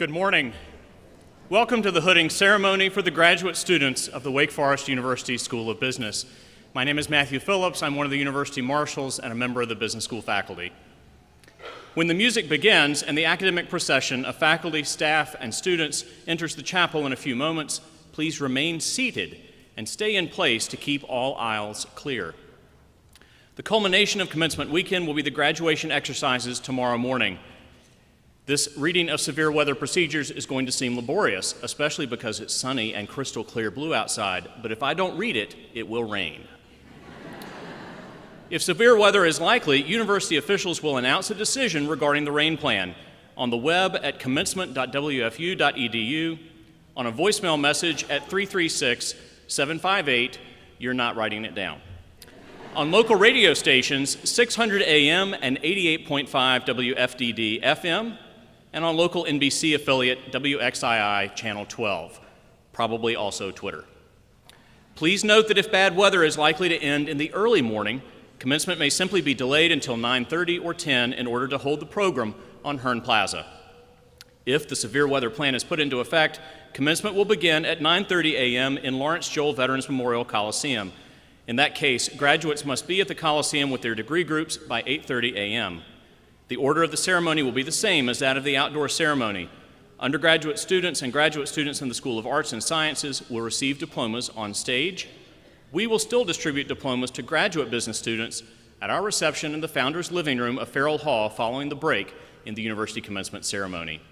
Good morning. Welcome to the hooding ceremony for the graduate students of the Wake Forest University School of Business. My name is Matthew Phillips. I'm one of the university marshals and a member of the business school faculty. When the music begins and the academic procession of faculty, staff, and students enters the chapel in a few moments, please remain seated and stay in place to keep all aisles clear. The culmination of commencement weekend will be the graduation exercises tomorrow morning. This reading of severe weather procedures is going to seem laborious, especially because it's sunny and crystal clear blue outside, but if I don't read it, it will rain. If severe weather is likely, university officials will announce a decision regarding the rain plan on the web at commencement.wfu.edu, on a voicemail message at 336-758, you're not writing it down, on local radio stations 600 AM and 88.5 WFDD FM, and on local NBC affiliate WXII Channel 12, probably also Twitter. Please note that if bad weather is likely to end in the early morning, commencement may simply be delayed until 9:30 or 10 in order to hold the program on Hearn Plaza. If the severe weather plan is put into effect, commencement will begin at 9:30 a.m. in Lawrence Joel Veterans Memorial Coliseum. In that case, graduates must be at the Coliseum with their degree groups by 8:30 a.m. The order of the ceremony will be the same as that of the outdoor ceremony. Undergraduate students and graduate students in the School of Arts and Sciences will receive diplomas on stage. We will still distribute diplomas to graduate business students at our reception in the Founders Living Room of Farrell Hall following the break in the university commencement ceremony.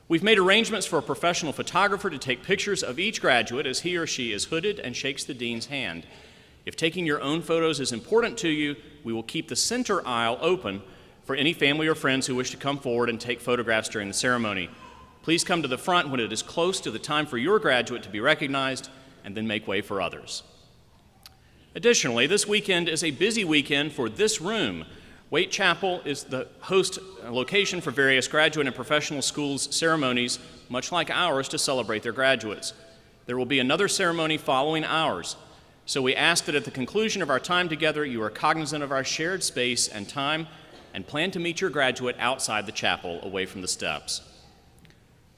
We've made arrangements for a professional photographer to take pictures of each graduate as he or she is hooded and shakes the dean's hand. If taking your own photos is important to you, we will keep the center aisle open for any family or friends who wish to come forward and take photographs during the ceremony. Please come to the front when it is close to the time for your graduate to be recognized, and then make way for others. Additionally, this weekend is a busy weekend for this room. Waite Chapel is the host location for various graduate and professional schools ceremonies, much like ours, to celebrate their graduates. There will be another ceremony following ours, so we ask that at the conclusion of our time together, you are cognizant of our shared space and time and plan to meet your graduate outside the chapel, away from the steps.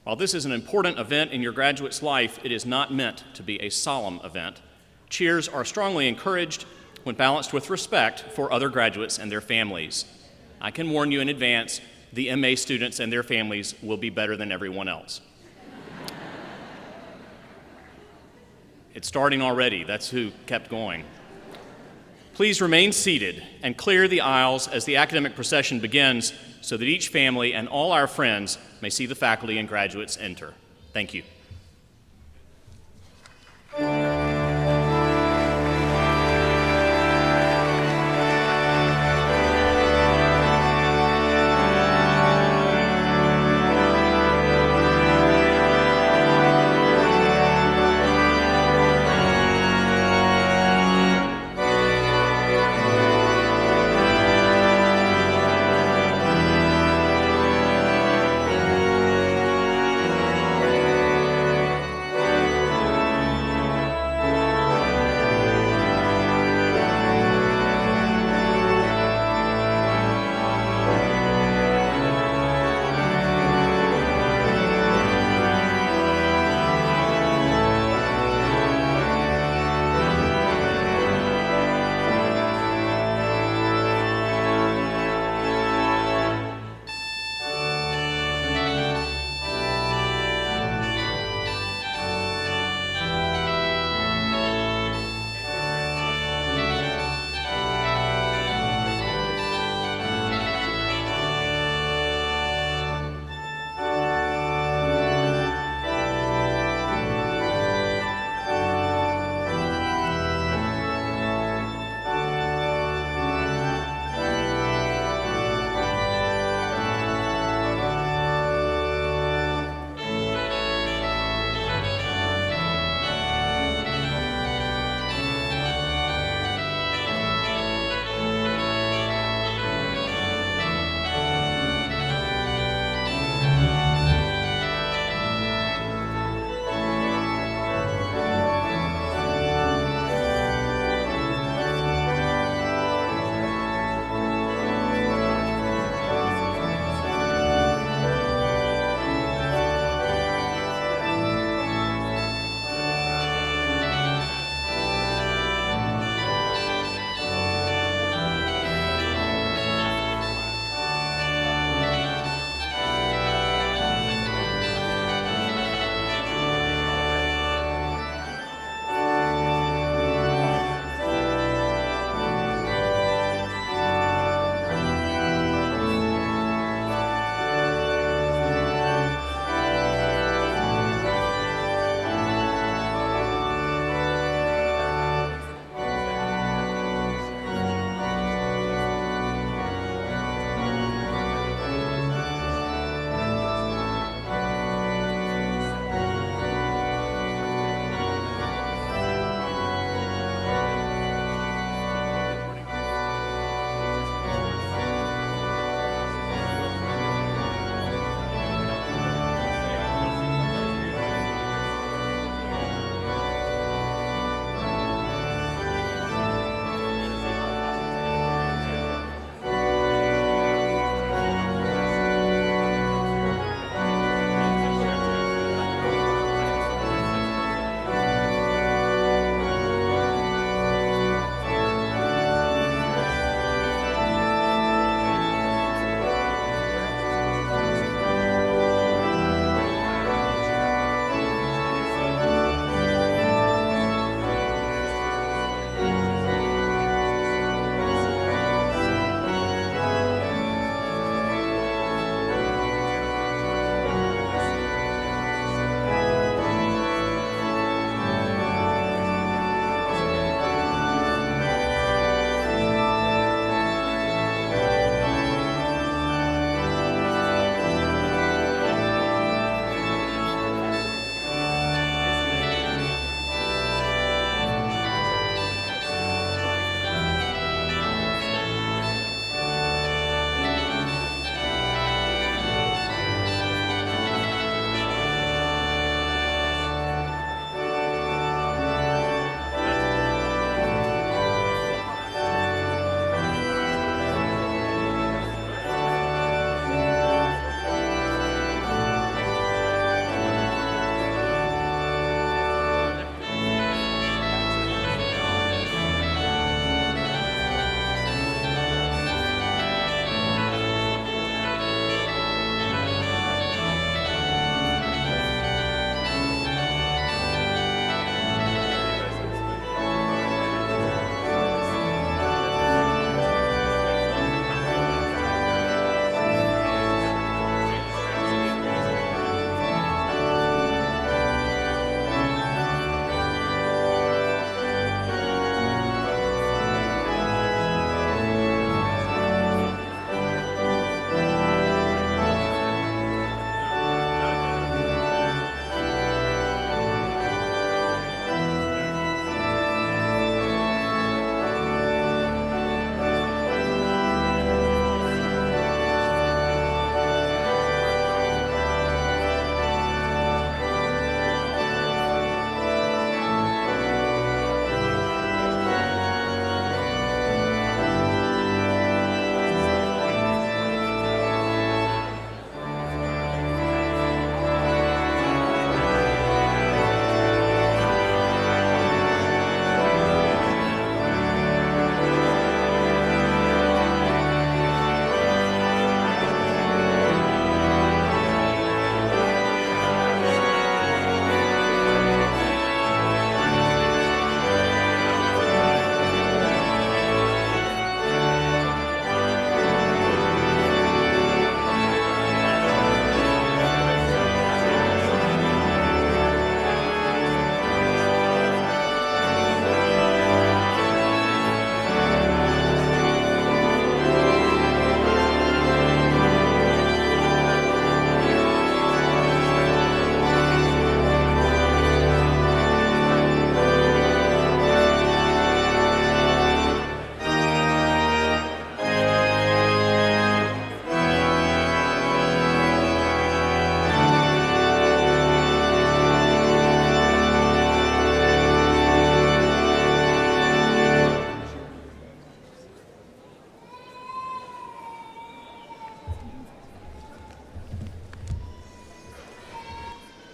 While this is an important event in your graduate's life, it is not meant to be a solemn event. Cheers are strongly encouraged when balanced with respect for other graduates and their families. I can warn you in advance, the MA students and their families will be better than everyone else. It's starting already. That's who kept going. Please remain seated and clear the aisles as the academic procession begins so that each family and all our friends may see the faculty and graduates enter. Thank you.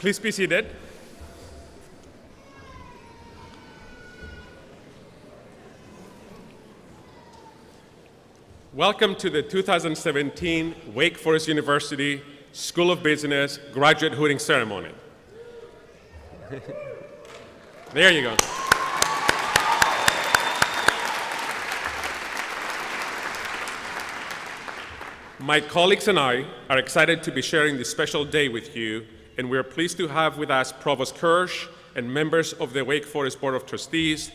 Please be seated. Welcome to the 2017 Wake Forest University School of Business graduate hooting ceremony. There you go. My colleagues and I are excited to be sharing this special day with you, and we are pleased to have with us Provost Kirsch and members of the Wake Forest Board of Trustees,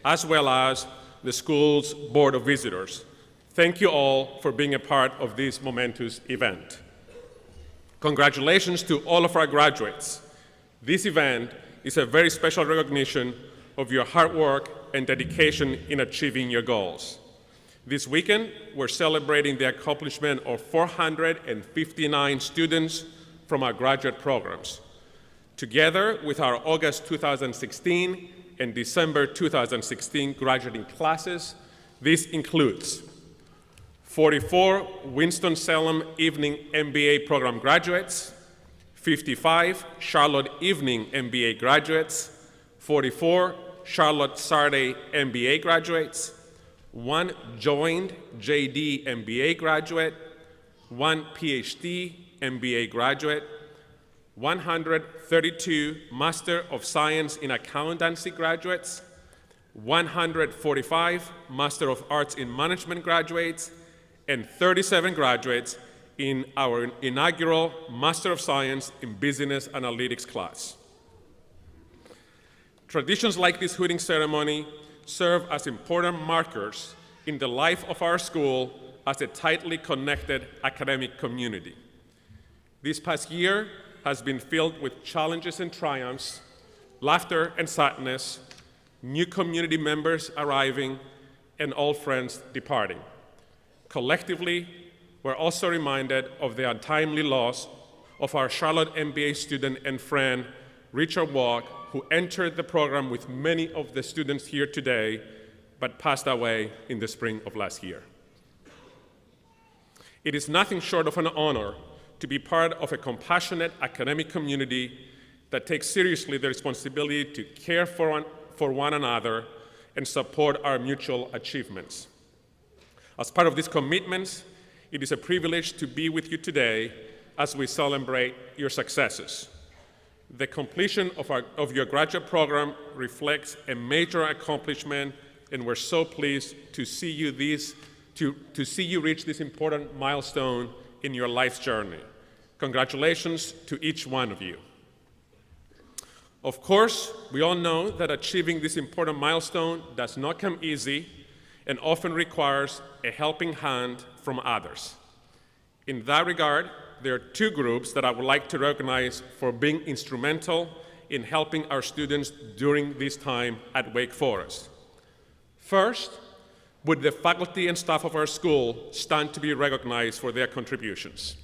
as well as the school's Board of Visitors. Thank you all for being a part of this momentous event. Congratulations to all of our graduates. This event is a very special recognition of your hard work and dedication in achieving your goals. This weekend, we're celebrating the accomplishment of 459 students from our graduate programs. Together with our August 2016 and December 2016 graduating classes, this includes 44 Winston-Salem Evening MBA program graduates, 55 Charlotte Evening MBA graduates, 44 Charlotte Sarday MBA graduates, 1 joined JD MBA graduate, 1 PhD MBA graduate, 132 Master of Science in Accountancy graduates, 145 Master of Arts in Management graduates, and 37 graduates in our inaugural Master of Science in Business Analytics class. Traditions like this hooting ceremony serve as important markers in the life of our school as a tightly connected academic community. This past year has been filled with challenges and triumphs, laughter and sadness, new community members arriving, and old friends departing. Collectively, we're also reminded of the untimely loss of our Charlotte MBA student and friend, Richard Walk, who entered the program with many of the students here today, but passed away in the spring of last year. It is nothing short of an honor to be part of a compassionate academic community that takes seriously the responsibility to care for one another and support our mutual achievements. As part of these commitments, it is a privilege to be with you today as we celebrate your successes. The completion of your graduate program reflects a major accomplishment, and we're so pleased to see you reach this important milestone in your life's journey. Congratulations to each one of you. Of course, we all know that achieving this important milestone does not come easy and often requires a helping hand from others. In that regard, there are two groups that I would like to recognize for being instrumental in helping our students during this time at Wake Forest. First, would the faculty and staff of our school stand to be recognized for their contributions?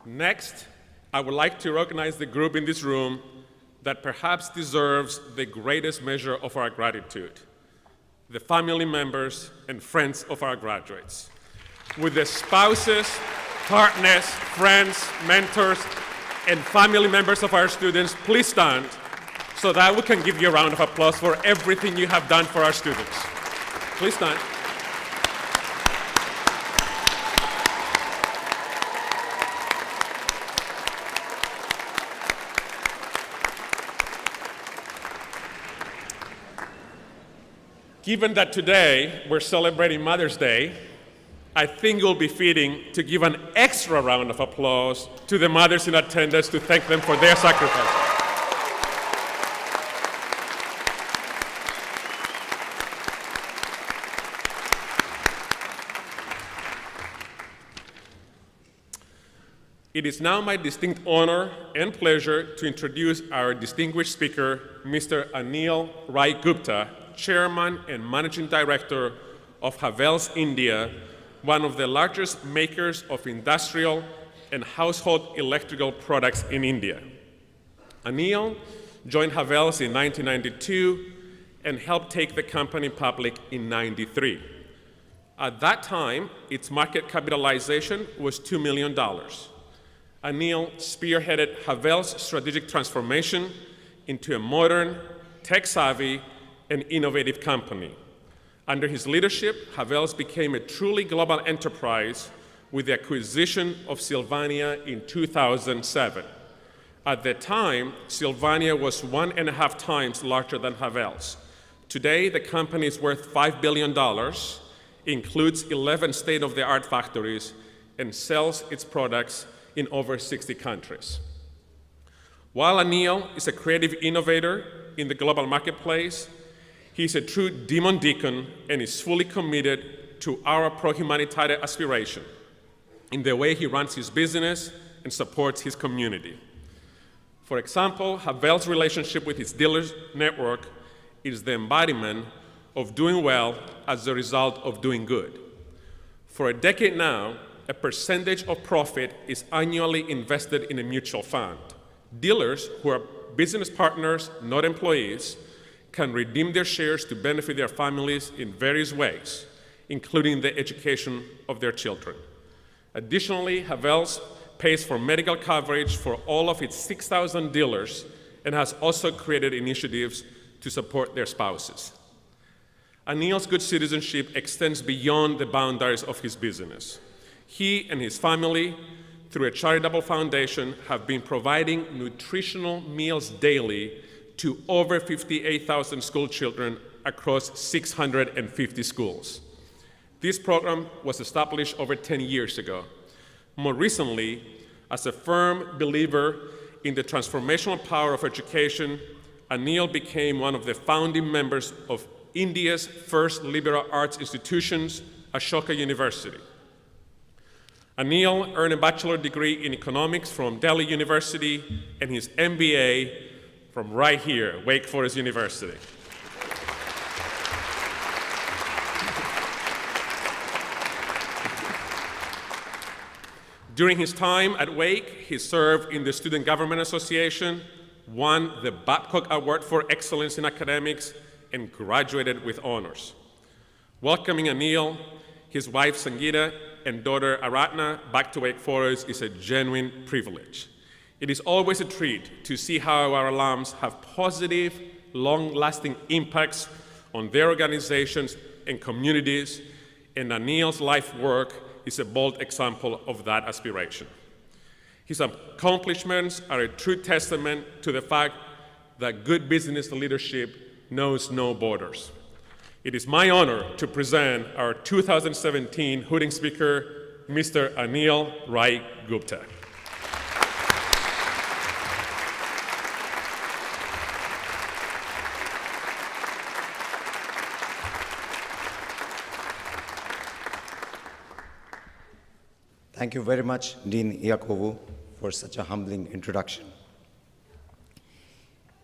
Next, I would like to recognize the group in this room that perhaps deserves the greatest measure of our gratitude: the family members and friends of our graduates. With the spouses, partners, friends, mentors, and family members of our students, please stand so that we can give you a round of applause for everything you have done for our students. Please stand. Given that today we're celebrating Mother's Day, I think it will be fitting to give an extra round of applause to the mothers in attendance to thank them for their sacrifice. It is now my distinct honor and pleasure to introduce our distinguished speaker, Mr. Anil Rai Gupta, Chairman and Managing Director of Havells India, one of the largest makers of industrial and household electrical products in India. Anil joined Havells in 1992, and helped take the company public in 93. At that time, its market capitalization was $2 million. Anil spearheaded Havells' strategic transformation into a modern, tech-savvy, and innovative company. Under his leadership, Havells became a truly global enterprise with the acquisition of Sylvania in 2007. At the time, Sylvania was 1.5 times larger than Havells. Today, the company is worth $5 billion, includes 11 state-of-the-art factories, and sells its products in over 60 countries. While Anil is a creative innovator in the global marketplace, he is a true demon deacon and is fully committed to our pro-humanitarian aspiration in the way he runs his business and supports his community. For example, Havells' relationship with its dealers network is the embodiment of doing well as a result of doing good. For a decade now, a percentage of profit is annually invested in a mutual fund. Dealers, who are business partners, not employees, can redeem their shares to benefit their families in various ways, including the education of their children. Additionally, Havells pays for medical coverage for all of its 6,000 dealers and has also created initiatives to support their spouses. Anil's good citizenship extends beyond the boundaries of his business. He and his family, through a charitable foundation, have been providing nutritional meals daily to over 58,000 school children across 650 schools. This program was established over 10 years ago. More recently, as a firm believer in the transformational power of education, Anil became one of the founding members of India's first liberal arts institutions, Ashoka University. Anil earned a bachelor's degree in economics from Delhi University and his MBA from right here, Wake Forest University. During his time at Wake, he served in the Student Government Association, won the Babcock Award for Excellence in Academics, and graduated with honors. Welcoming Anil, his wife Sangeeta, and daughter Aratna back to Wake Forest is a genuine privilege. It is always a treat to see how our alums have positive, long-lasting impacts on their organizations and communities, and Anil's life work is a bold example of that aspiration. His accomplishments are a true testament to the fact that good business leadership knows no borders. It is my honor to present our 2017 Hooting Speaker, Mr. Anil Rai Gupta. Thank you very much, Dean Iakovu, for such a humbling introduction.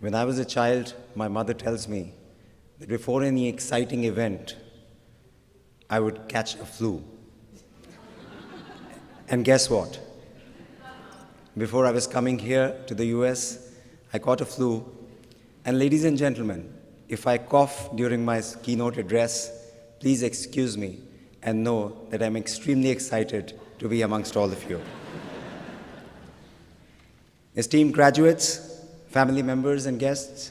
When I was a child, my mother tells me that before any exciting event, I would catch a flu. And guess what? Before I was coming here to the US, I caught a flu. And ladies and gentlemen, if I cough during my keynote address, please excuse me and know that I'm extremely excited to be amongst all of you. Esteemed graduates, family members and guests,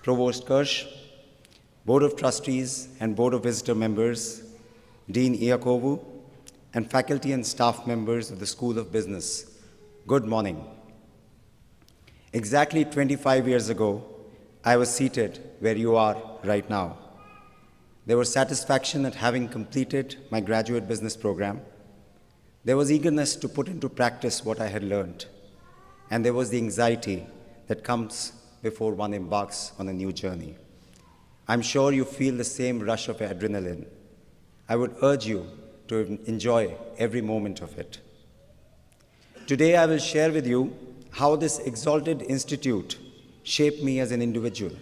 Provost Kirsch, Board of Trustees and Board of Visitor members, Dean Iakovu, and faculty and staff members of the School of Business, good morning. Exactly 25 years ago, I was seated where you are right now. There was satisfaction at having completed my graduate business program. There was eagerness to put into practice what I had learned. And there was the anxiety that comes before one embarks on a new journey. I'm sure you feel the same rush of adrenaline. I would urge you to enjoy every moment of it. Today, I will share with you how this exalted institute shaped me as an individual,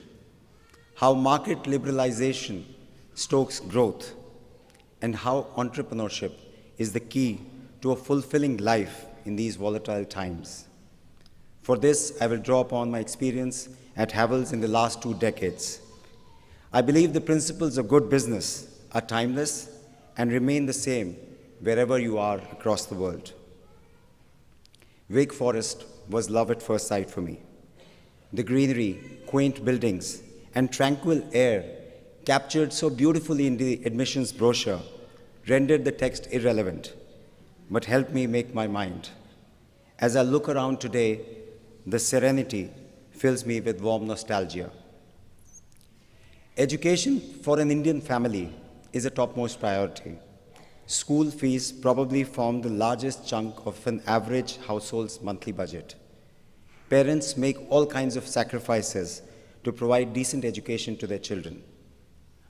how market liberalization stokes growth, and how entrepreneurship is the key to a fulfilling life in these volatile times. For this, I will draw upon my experience at Havells in the last 2 decades. I believe the principles of good business are timeless and remain the same wherever you are across the world. Wake Forest was love at first sight for me. The greenery, quaint buildings, and tranquil air captured so beautifully in the admissions brochure rendered the text irrelevant, but helped me make my mind. As I look around today, the serenity fills me with warm nostalgia. Education for an Indian family is a topmost priority. School fees probably form the largest chunk of an average household's monthly budget. Parents make all kinds of sacrifices to provide decent education to their children.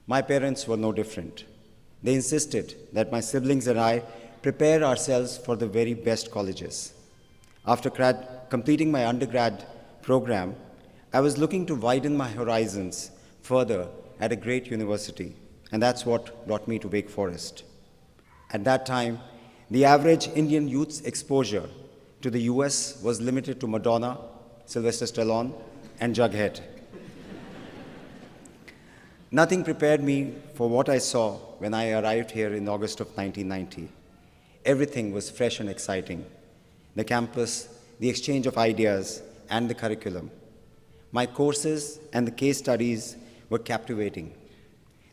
My parents were no different. They insisted that my siblings and I prepare ourselves for the very best colleges. After completing my undergrad program, I was looking to widen my horizons further at a great university, and that's what brought me to Wake Forest. At that time, the average Indian youth's exposure to the US was limited to Madonna, Sylvester Stallone, and Jughead. Nothing prepared me for what I saw when I arrived here in August of 1990. Everything was fresh and exciting. The campus, the exchange of ideas, and the curriculum. My courses and the case studies were captivating.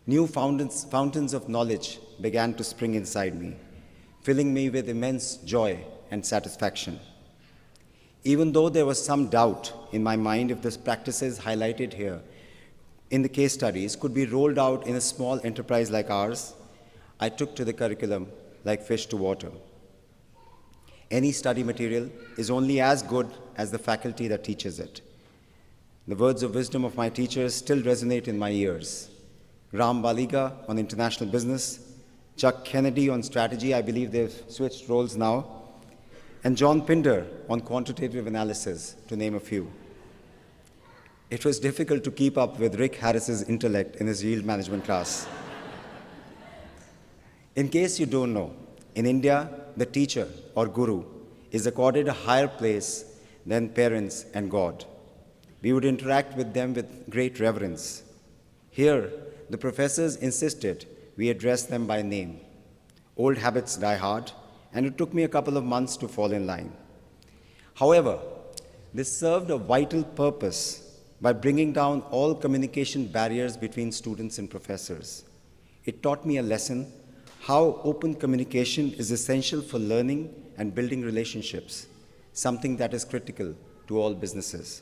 New fountains of knowledge began to spring inside me, filling me with immense joy and satisfaction. Even though there was some doubt in my mind if the practices highlighted here in the case studies could be rolled out in a small enterprise like ours, I took to the curriculum like fish to water. Any study material is only as good as the faculty that teaches it. The words of wisdom of my teachers still resonate in my ears. Ram Baliga on international business, Chuck Kennedy on strategy, I believe they've switched roles now, and John Pinder on quantitative analysis, to name a few. It was difficult to keep up with Rick Harris's intellect in his yield management class. In case you don't know, in India, the teacher or guru is accorded a higher place than parents and God. We would interact with them with great reverence. Here, the professors insisted we address them by name. Old habits die hard, and it took me a couple of months to fall in line. However, this served a vital purpose by bringing down all communication barriers between students and professors. It taught me a lesson how open communication is essential for learning and building relationships, something that is critical to all businesses.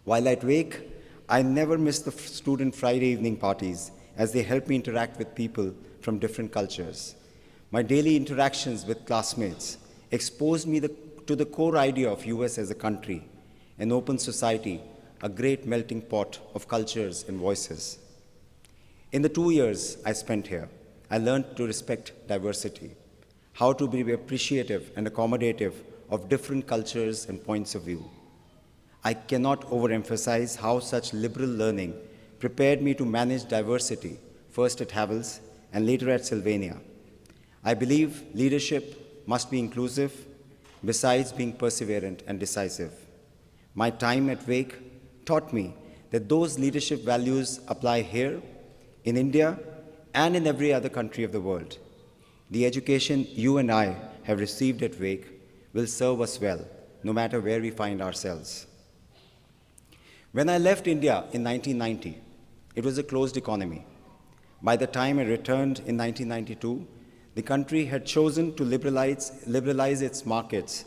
While at Wake, I never missed the student Friday evening parties as they helped me interact with people from different cultures. My daily interactions with classmates exposed me to the core idea of US as a country, an open society, a great melting pot of cultures and voices. In the 2 years I spent here, I learned to respect diversity, how to be appreciative and accommodative of different cultures and points of view. I cannot overemphasize how such liberal learning prepared me to manage diversity, first at Havells and later at Sylvania. I believe leadership must be inclusive, besides being perseverant and decisive. My time at Wake taught me that those leadership values apply here, in India, and in every other country of the world. The education you and I have received at Wake will serve us well, no matter where we find ourselves. When I left India in 1990, it was a closed economy. By the time I returned in 1992, the country had chosen to liberalize its markets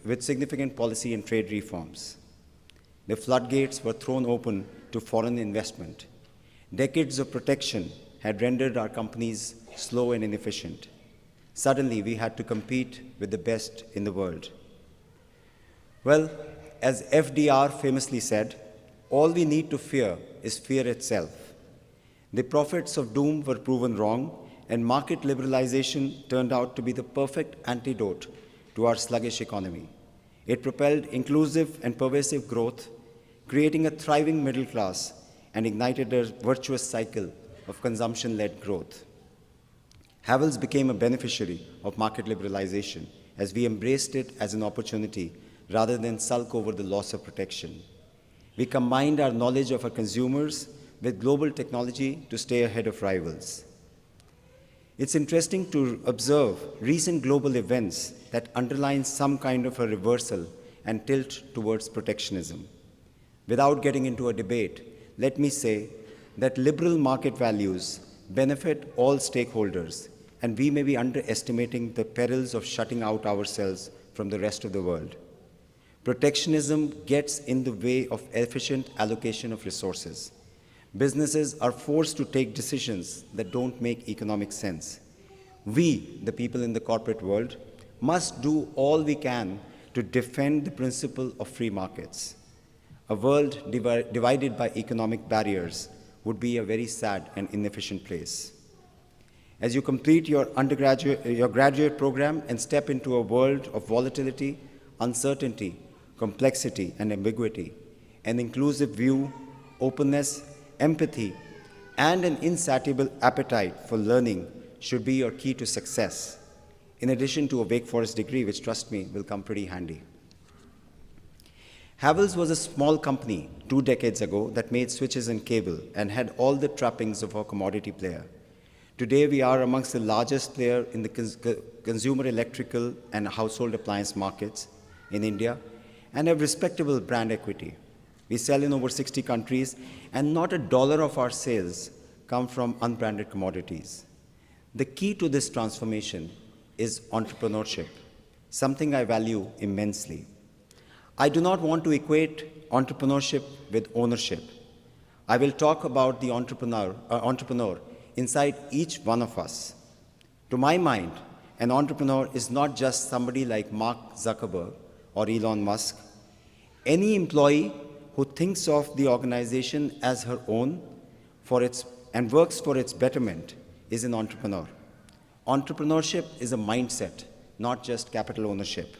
with significant policy and trade reforms. The floodgates were thrown open to foreign investment. Decades of protection had rendered our companies slow and inefficient. Suddenly, we had to compete with the best in the world. Well, as FDR famously said, all we need to fear is fear itself. The prophets of doom were proven wrong, and market liberalization turned out to be the perfect antidote to our sluggish economy. It propelled inclusive and pervasive growth, creating a thriving middle class, and ignited a virtuous cycle of consumption-led growth. Havells became a beneficiary of market liberalization as we embraced it as an opportunity rather than sulk over the loss of protection. We combined our knowledge of our consumers with global technology to stay ahead of rivals. It's interesting to observe recent global events that underline some kind of a reversal and tilt towards protectionism. Without getting into a debate, let me say that liberal market values benefit all stakeholders, and we may be underestimating the perils of shutting out ourselves from the rest of the world. Protectionism gets in the way of efficient allocation of resources. Businesses are forced to take decisions that don't make economic sense. We, the people in the corporate world, must do all we can to defend the principle of free markets. A world divided by economic barriers would be a very sad and inefficient place. As you complete your graduate program and step into a world of volatility, uncertainty, complexity, and ambiguity, an inclusive view, openness, empathy, and an insatiable appetite for learning should be your key to success, in addition to a Wake Forest degree, which, trust me, will come pretty handy. Havells was a small company 2 decades ago that made switches and cable and had all the trappings of a commodity player. Today, we are amongst the largest player in the consumer electrical and household appliance markets in India and have respectable brand equity. We sell in over 60 countries, and not $1 of our sales come from unbranded commodities. The key to this transformation is entrepreneurship, something I value immensely. I do not want to equate entrepreneurship with ownership. I will talk about the entrepreneur inside each one of us. To my mind, an entrepreneur is not just somebody like Mark Zuckerberg or Elon Musk. Any employee who thinks of the organization as her own and works for its betterment is an entrepreneur. Entrepreneurship is a mindset, not just capital ownership.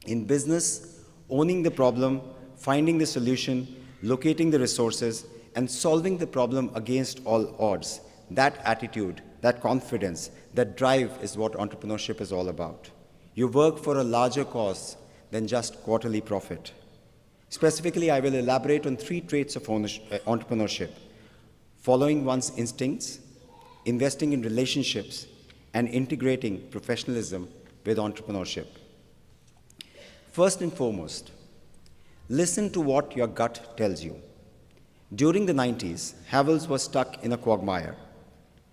In business, owning the problem, finding the solution, locating the resources, and solving the problem against all odds, that attitude, that confidence, that drive is what entrepreneurship is all about. You work for a larger cause than just quarterly profit. Specifically, I will elaborate on 3 traits of entrepreneurship: following one's instincts, investing in relationships, and integrating professionalism with entrepreneurship. First and foremost, listen to what your gut tells you. During the 90s, Havells was stuck in a quagmire.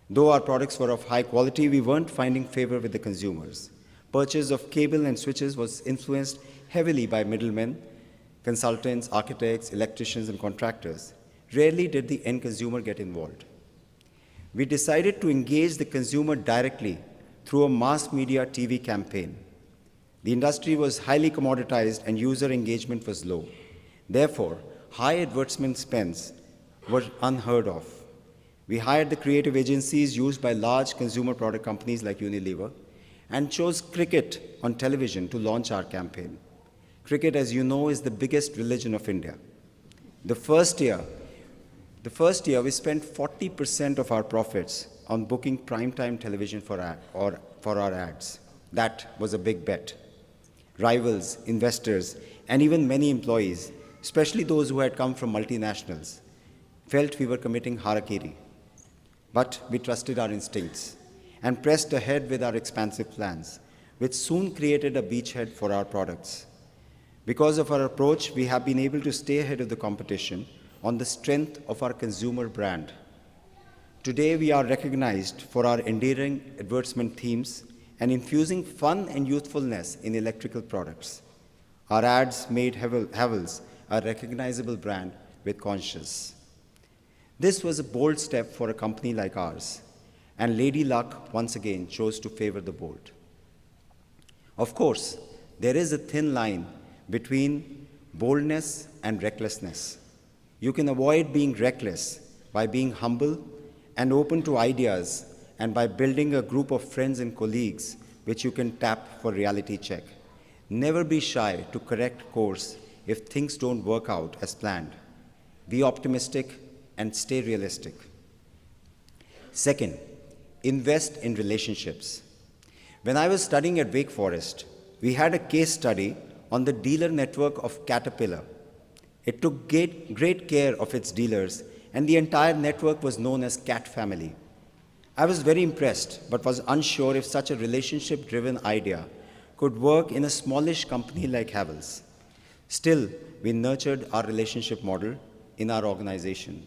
Though our products were of high quality, we weren't finding favor with the consumers. Purchase of cable and switches was influenced heavily by middlemen, consultants, architects, electricians, and contractors. Rarely did the end consumer get involved. We decided to engage the consumer directly through a mass media TV campaign. The industry was highly commoditized and user engagement was low. Therefore, high advertisement spends were unheard of. We hired the creative agencies used by large consumer product companies like Unilever and chose cricket on television to launch our campaign. Cricket, as you know, is the biggest religion of India. The first year, we spent 40% of our profits on booking primetime television for our ads. That was a big bet. Rivals, investors, and even many employees, especially those who had come from multinationals, felt we were committing harakiri. But we trusted our instincts and pressed ahead with our expansive plans, which soon created a beachhead for our products. Because of our approach, we have been able to stay ahead of the competition on the strength of our consumer brand. Today, we are recognized for our endearing advertisement themes and infusing fun and youthfulness in electrical products. Our ads made Havells a recognizable brand with conscience. This was a bold step for a company like ours, and Lady Luck once again chose to favor the bold. Of course, there is a thin line between boldness and recklessness. You can avoid being reckless by being humble and open to ideas, and by building a group of friends and colleagues which you can tap for reality check. Never be shy to correct course if things don't work out as planned. Be optimistic and stay realistic. Second, invest in relationships. When I was studying at Wake Forest, we had a case study on the dealer network of Caterpillar. It took great care of its dealers, and the entire network was known as Cat Family. I was very impressed, but was unsure if such a relationship-driven idea could work in a smallish company like Havells. Still, we nurtured our relationship model in our organization.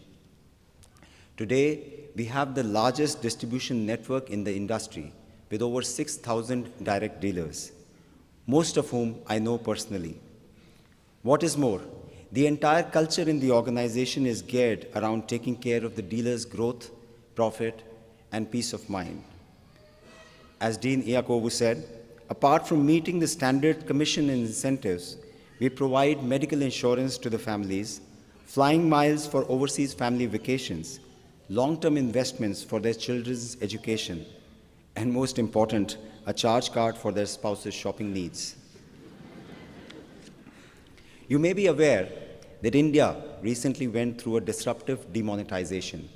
Today, we have the largest distribution network in the industry with over 6,000 direct dealers, most of whom I know personally. What is more, the entire culture in the organization is geared around taking care of the dealer's growth, profit, and peace of mind. As Dean Iakovu said, apart from meeting the standard commission and incentives, we provide medical insurance to the families, flying miles for overseas family vacations, long-term investments for their children's education, and most important, a charge card for their spouse's shopping needs. You may be aware that India recently went through a disruptive demonetization,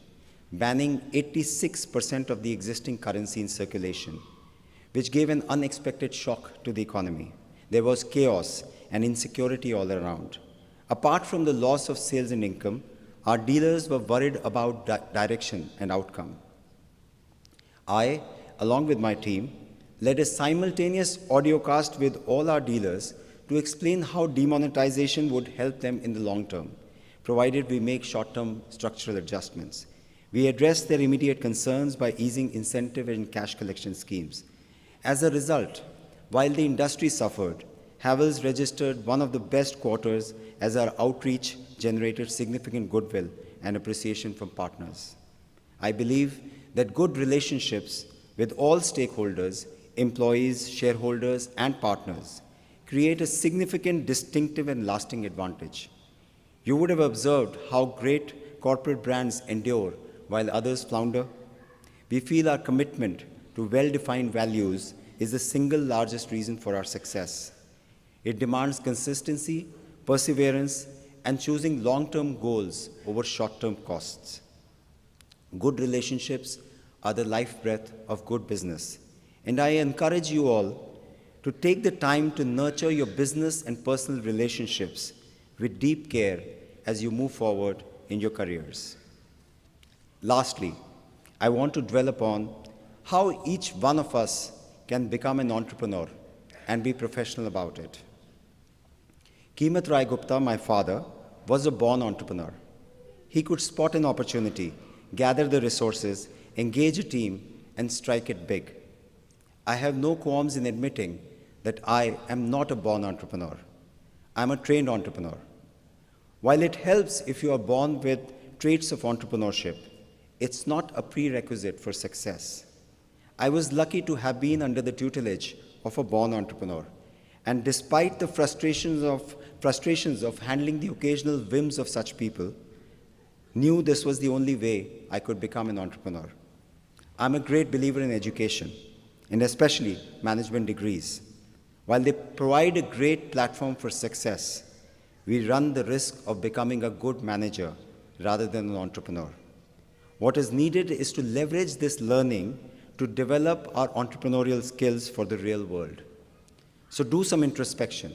banning 86% of the existing currency in circulation, which gave an unexpected shock to the economy. There was chaos and insecurity all around. Apart from the loss of sales and income, our dealers were worried about direction and outcome. I, along with my team, led a simultaneous audiocast with all our dealers to explain how demonetization would help them in the long term, provided we make short-term structural adjustments. We addressed their immediate concerns by easing incentive and cash collection schemes. As a result, while the industry suffered, Havells registered one of the best quarters as our outreach generated significant goodwill and appreciation from partners. I believe that good relationships with all stakeholders, employees, shareholders, and partners create a significant, distinctive, and lasting advantage. You would have observed how great corporate brands endure while others flounder. We feel our commitment to well-defined values is the single largest reason for our success. It demands consistency, perseverance, and choosing long-term goals over short-term costs. Good relationships are the life-breath of good business, and I encourage you all to take the time to nurture your business and personal relationships with deep care as you move forward in your careers. Lastly, I want to dwell upon how each one of us can become an entrepreneur and be professional about it. Kimat Rai Gupta, my father, was a born entrepreneur. He could spot an opportunity, gather the resources, engage a team, and strike it big. I have no qualms in admitting that I am not a born entrepreneur. I'm a trained entrepreneur. While it helps if you are born with traits of entrepreneurship, it's not a prerequisite for success. I was lucky to have been under the tutelage of a born entrepreneur, and despite the frustrations of handling the occasional whims of such people, knew this was the only way I could become an entrepreneur. I'm a great believer in education, and especially management degrees. While they provide a great platform for success, we run the risk of becoming a good manager rather than an entrepreneur. What is needed is to leverage this learning to develop our entrepreneurial skills for the real world. So do some introspection.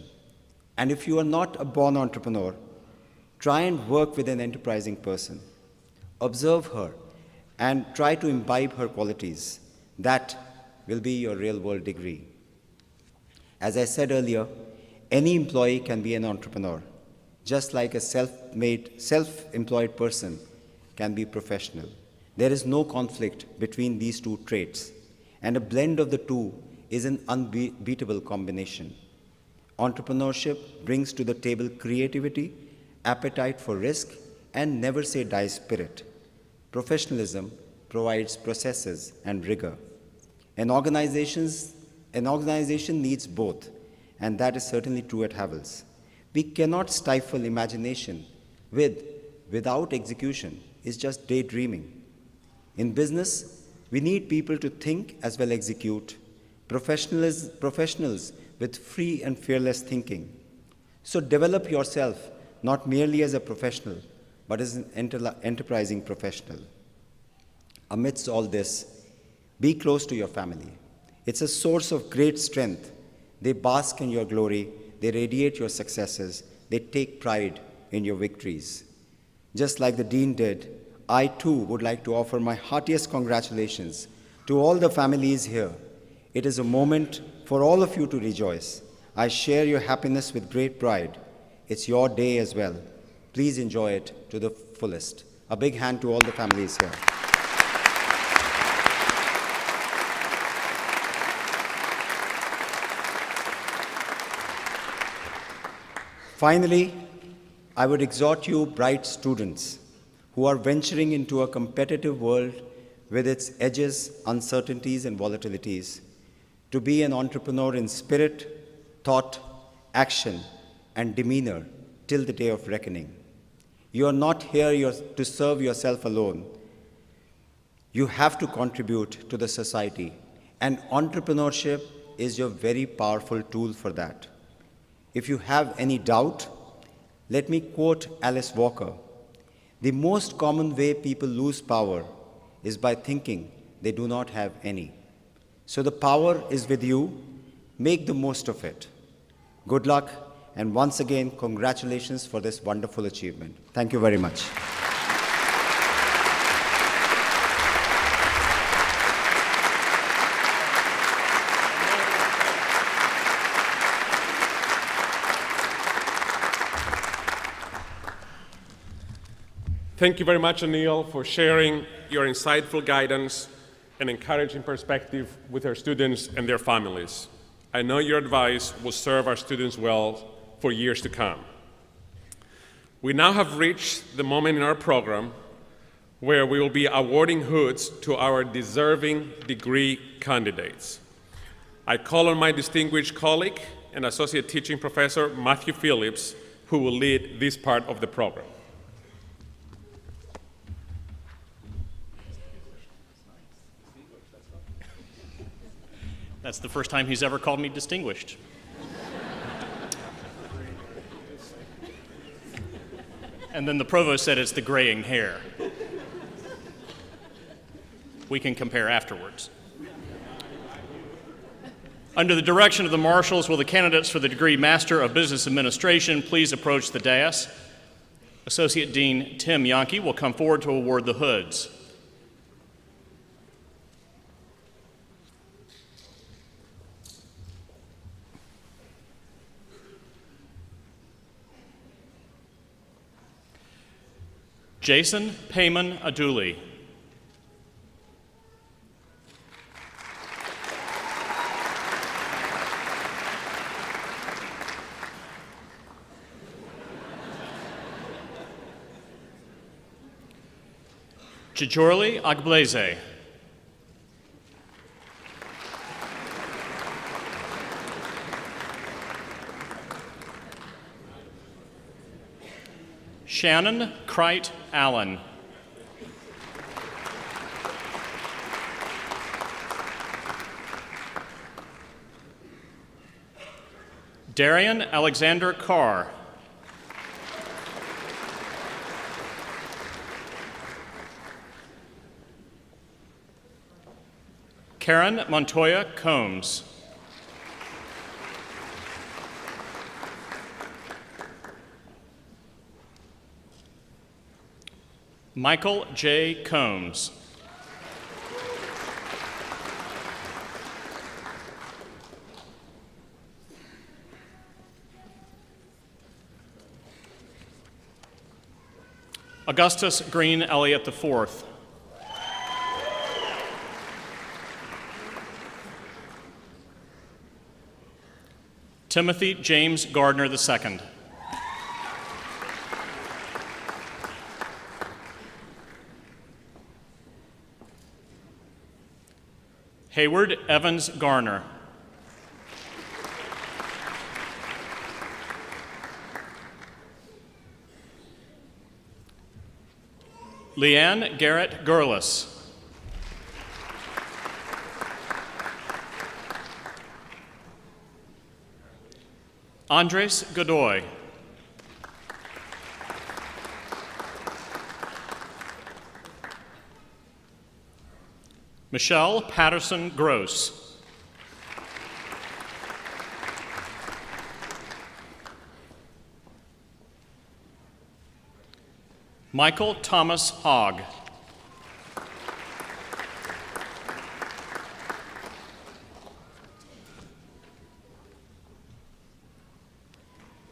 And if you are not a born entrepreneur, try and work with an enterprising person. Observe her and try to imbibe her qualities. That will be your real-world degree. As I said earlier, any employee can be an entrepreneur, just like a self-employed person can be professional. There is no conflict between these two traits, and a blend of the two is an unbeatable combination. Entrepreneurship brings to the table creativity, appetite for risk, and never say die spirit. Professionalism provides processes and rigor. An organization needs both, and that is certainly true at Havells. We cannot stifle imagination without execution is just daydreaming. In business, we need people to think as well execute, professionals with free and fearless thinking. So develop yourself not merely as a professional, but as an enterprising professional. Amidst all this, be close to your family. It's a source of great strength. They bask in your glory. they radiate your successes, they take pride in your victories. Just like the Dean did, I too would like to offer my heartiest congratulations to all the families here. It is a moment for all of you to rejoice. I share your happiness with great pride. It's your day as well. Please enjoy it to the fullest. A big hand to all the families here. Finally, I would exhort you, bright students, who are venturing into a competitive world with its edges, uncertainties, and volatilities, to be an entrepreneur in spirit, thought, action, and demeanor till the day of reckoning. You are not here to serve yourself alone. You have to contribute to the society, and entrepreneurship is your very powerful tool for that. If you have any doubt, let me quote Alice Walker. The most common way people lose power is by thinking they do not have any. So the power is with you. Make the most of it. Good luck, and once again, congratulations for this wonderful achievement. Thank you very much. Thank you very much, Anil, for sharing your insightful guidance and encouraging perspective with our students and their families. I know your advice will serve our students well for years to come. We now have reached the moment in our program where we will be awarding hoods to our deserving degree candidates. I call on my distinguished colleague and Associate Teaching Professor Matthew Phillips, who will lead this part of the program. That's the first time he's ever called me distinguished. And then the provost said it's the graying hair. We can compare afterwards. Under the direction of the marshals, will the candidates for the degree Master of Business Administration please approach the dais? Associate Dean Tim Yonke will come forward to award the hoods. Jason Payman Aduli. Chijorli Agbleze. Shannon Crite Allen. Darian Alexander Carr. Karen Montoya Combs. Michael J. Combs. Augustus Green Elliott IV. Timothy James Gardner II. Hayward Evans Garner. Leanne Garrett Gurlis. Andres Godoy. Michelle Patterson Gross. Michael Thomas Hogg.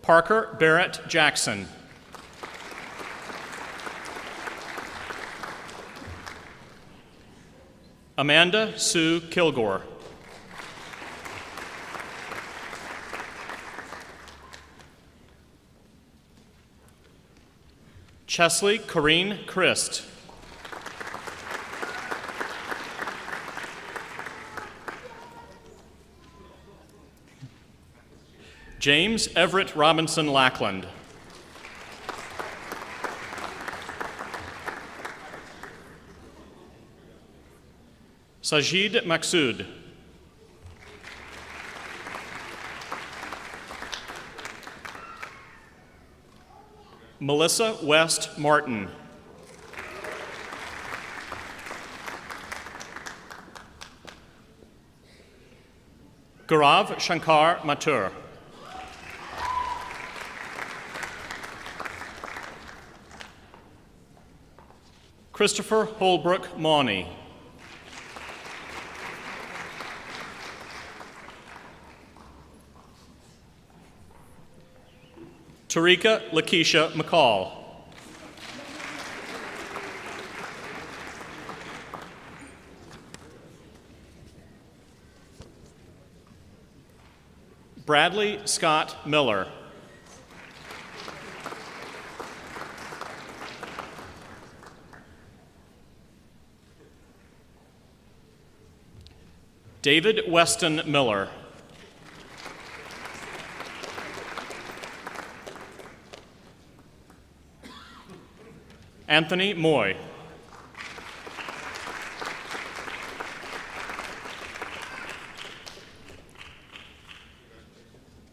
Parker Barrett Jackson. Amanda Sue Kilgore. Chesley Corrine Christ. James Everett Robinson Lackland. Sajid Maksud. Melissa West Martin. Gaurav Shankar Mathur. Christopher Holbrook Mauney. Tarika Lakeisha McCall. Bradley Scott Miller. David Weston Miller. Anthony Moy.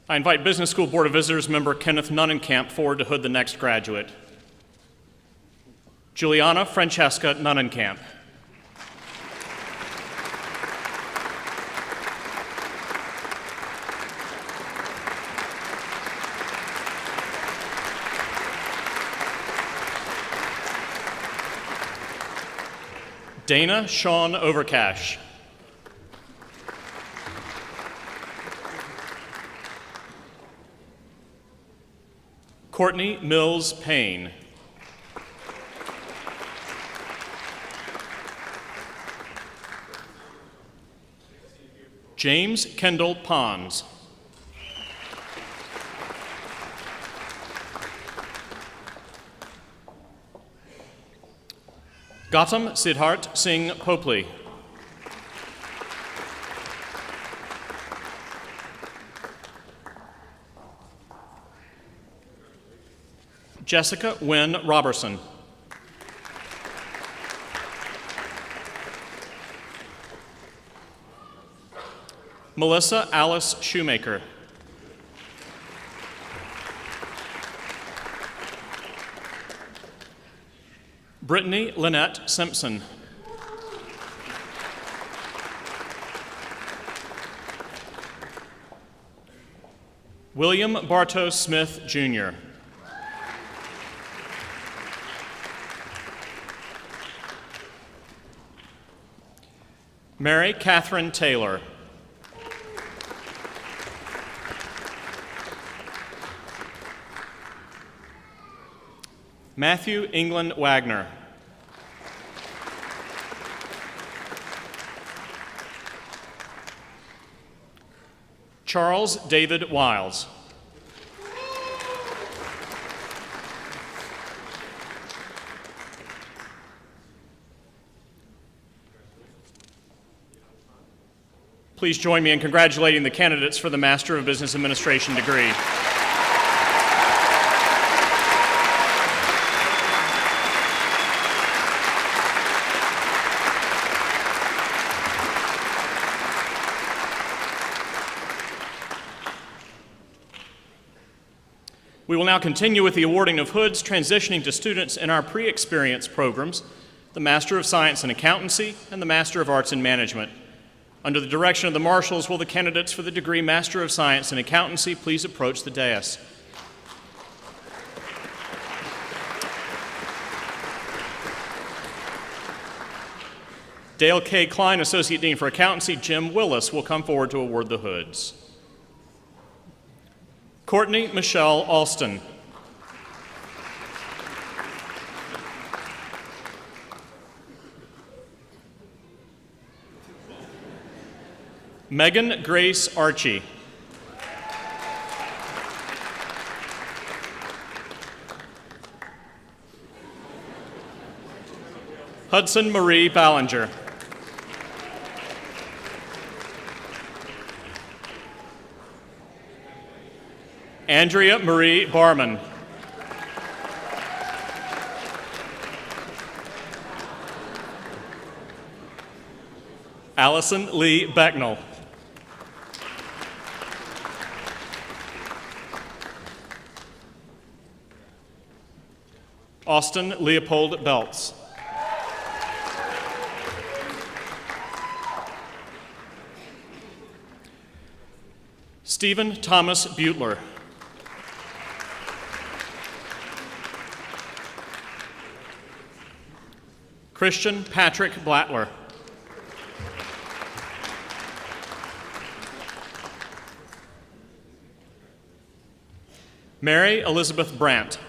I invite Business School Board of Visitors member Kenneth Nunnenkamp forward to hood the next graduate. Juliana Francesca Nunnenkamp. Dana Sean Overcash. Courtney Mills Payne. James Kendall Pons. Gautam Siddhart Singh Popley. Jessica Wynn Robertson. Melissa Alice Shoemaker. Brittany Lynette Simpson. William Bartow Smith, Jr. Mary Catherine Taylor. Matthew England Wagner. Charles David Wiles. Please join me in congratulating the candidates for the Master of Business Administration degree. We will now continue with the awarding of hoods, transitioning to students in our pre-experience programs, the Master of Science in Accountancy and the Master of Arts in Management. Under the direction of the marshals, will the candidates for the degree Master of Science in Accountancy please approach the dais. Dale K. Klein, Associate Dean for Accountancy, Jim Willis will come forward to award the hoods. Courtney Michelle Alston. Megan Grace Archie. Hudson Marie Ballinger. Andrea Marie Barman. Allison Lee Becknell. Austin Leopold Belts. Stephen Thomas Butler. Christian Patrick Blattler. Mary Elizabeth Brandt.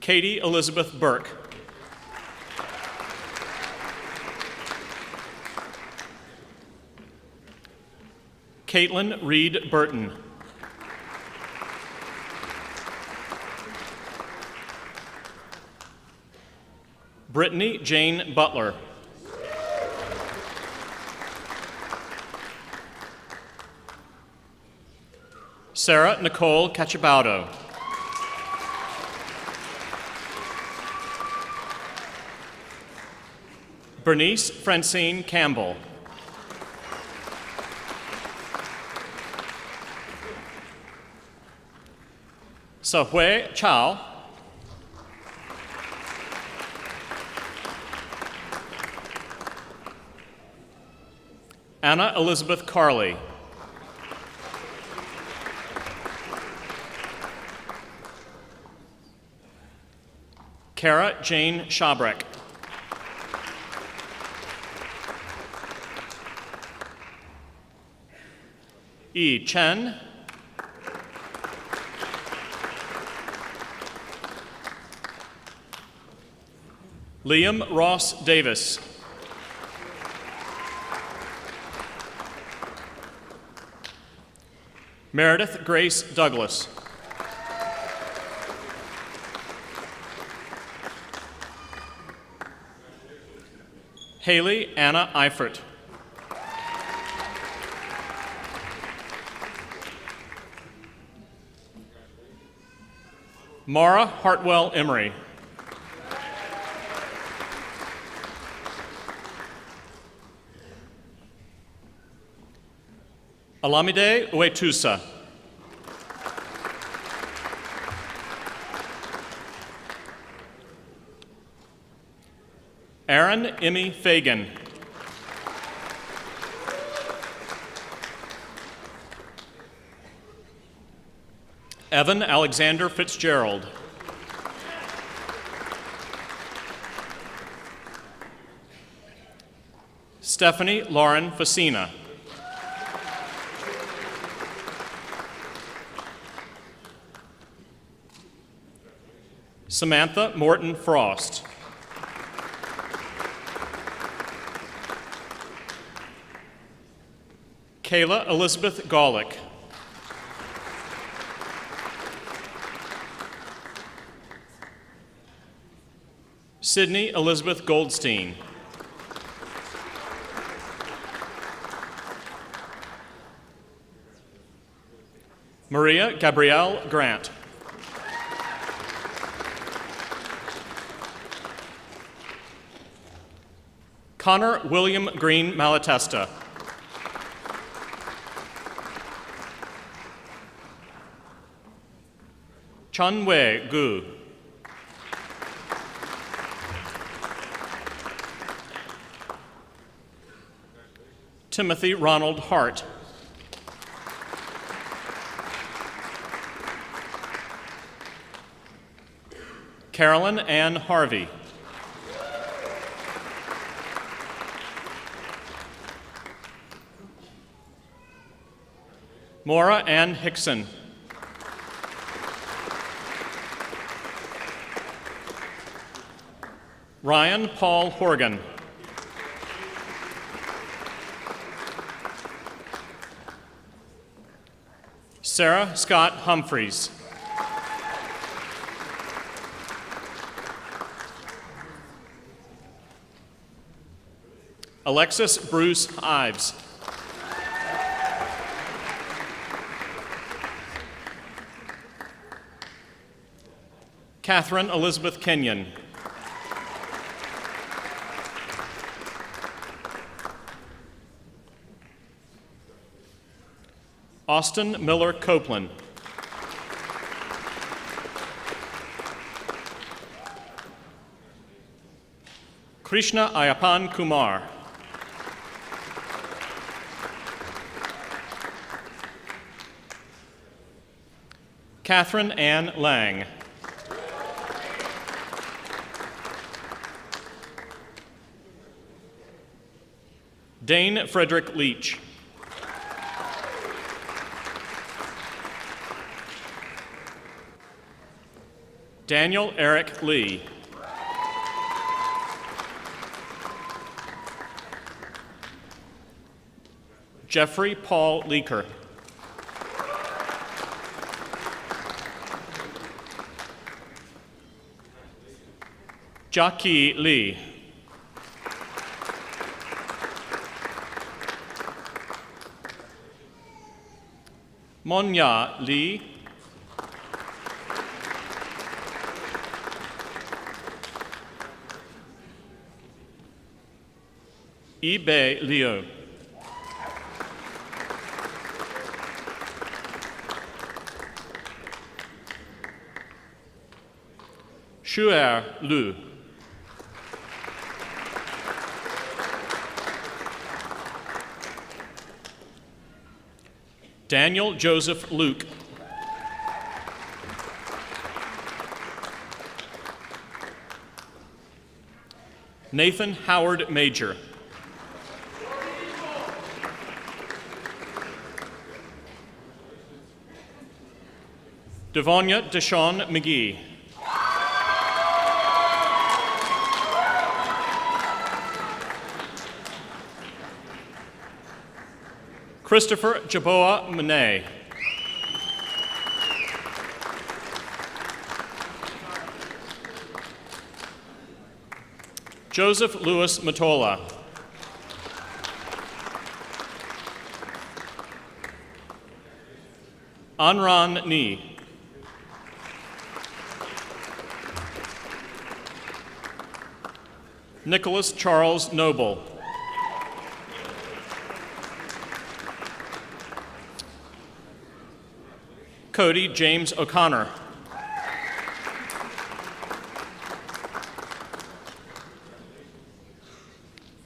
Katie Elizabeth Burke. Caitlin Reed Burton. Brittany Jane Butler. Sarah Nicole Cachabaudo. Bernice Francine Campbell. Sahui Chow. Anna Elizabeth Carley. Kara Jane Schabrek. E. Chen. Liam Ross Davis. Meredith Grace Douglas. Haley Anna Eifert. Mara Hartwell Emery. Olamide Uetusa. Aaron Emmy Fagan. Evan Alexander Fitzgerald. Stephanie Lauren Facina. Samantha Morton Frost. Kayla Elizabeth Golick. Sydney Elizabeth Goldstein. Maria Gabrielle Grant. Connor William Green Malatesta. Chunwei Gu. Timothy Ronald Hart. Carolyn Ann Harvey. Maura Ann Hickson. Ryan Paul Horgan. Sarah Scott Humphreys. Alexis Bruce Ives. Catherine Elizabeth Kenyon. Austin Miller Copeland. Krishna Ayapan Kumar. Catherine Ann Lang. Dane Frederick Leach. Daniel Eric Lee. Jeffrey Paul Leaker. Jackie Lee. Monya Lee. Ibe Liu. Shuer Lu. Daniel Joseph Luke. Nathan Howard Major. Devonia Deshawn McGee. Christopher Jaboa Monet. Joseph Louis Matola. Anran Ni. Nicholas Charles Noble. Cody James O'Connor.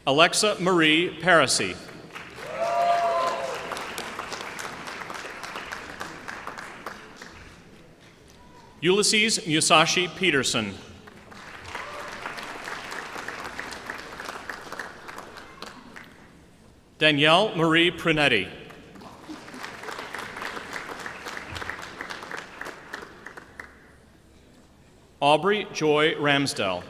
Alexa Marie Parisi. Ulysses Musashi Peterson. Danielle Marie Prunetti. Aubrey Joy Ramsdell.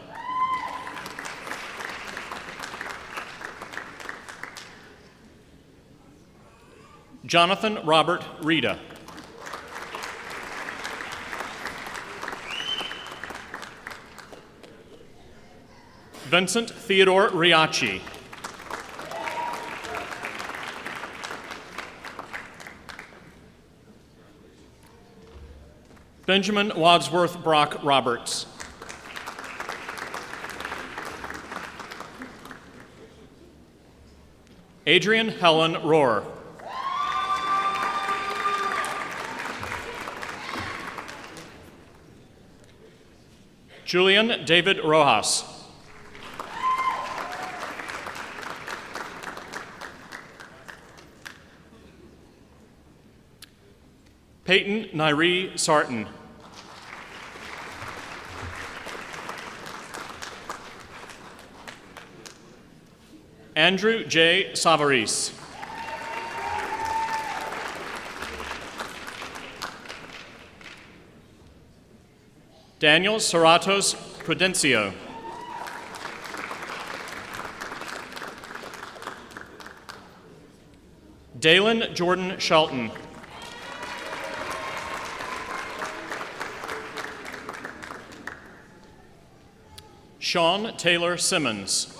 Jonathan Robert Rita. Vincent Theodore Riachi. Benjamin Wadsworth Brock Roberts. Adrian Helen Rohr. Julian David Rojas. Peyton Nairee Sarton. Andrew J. Savaris. Daniel Serratos Prudencio. Dalen Jordan Shelton. Sean Taylor Simmons.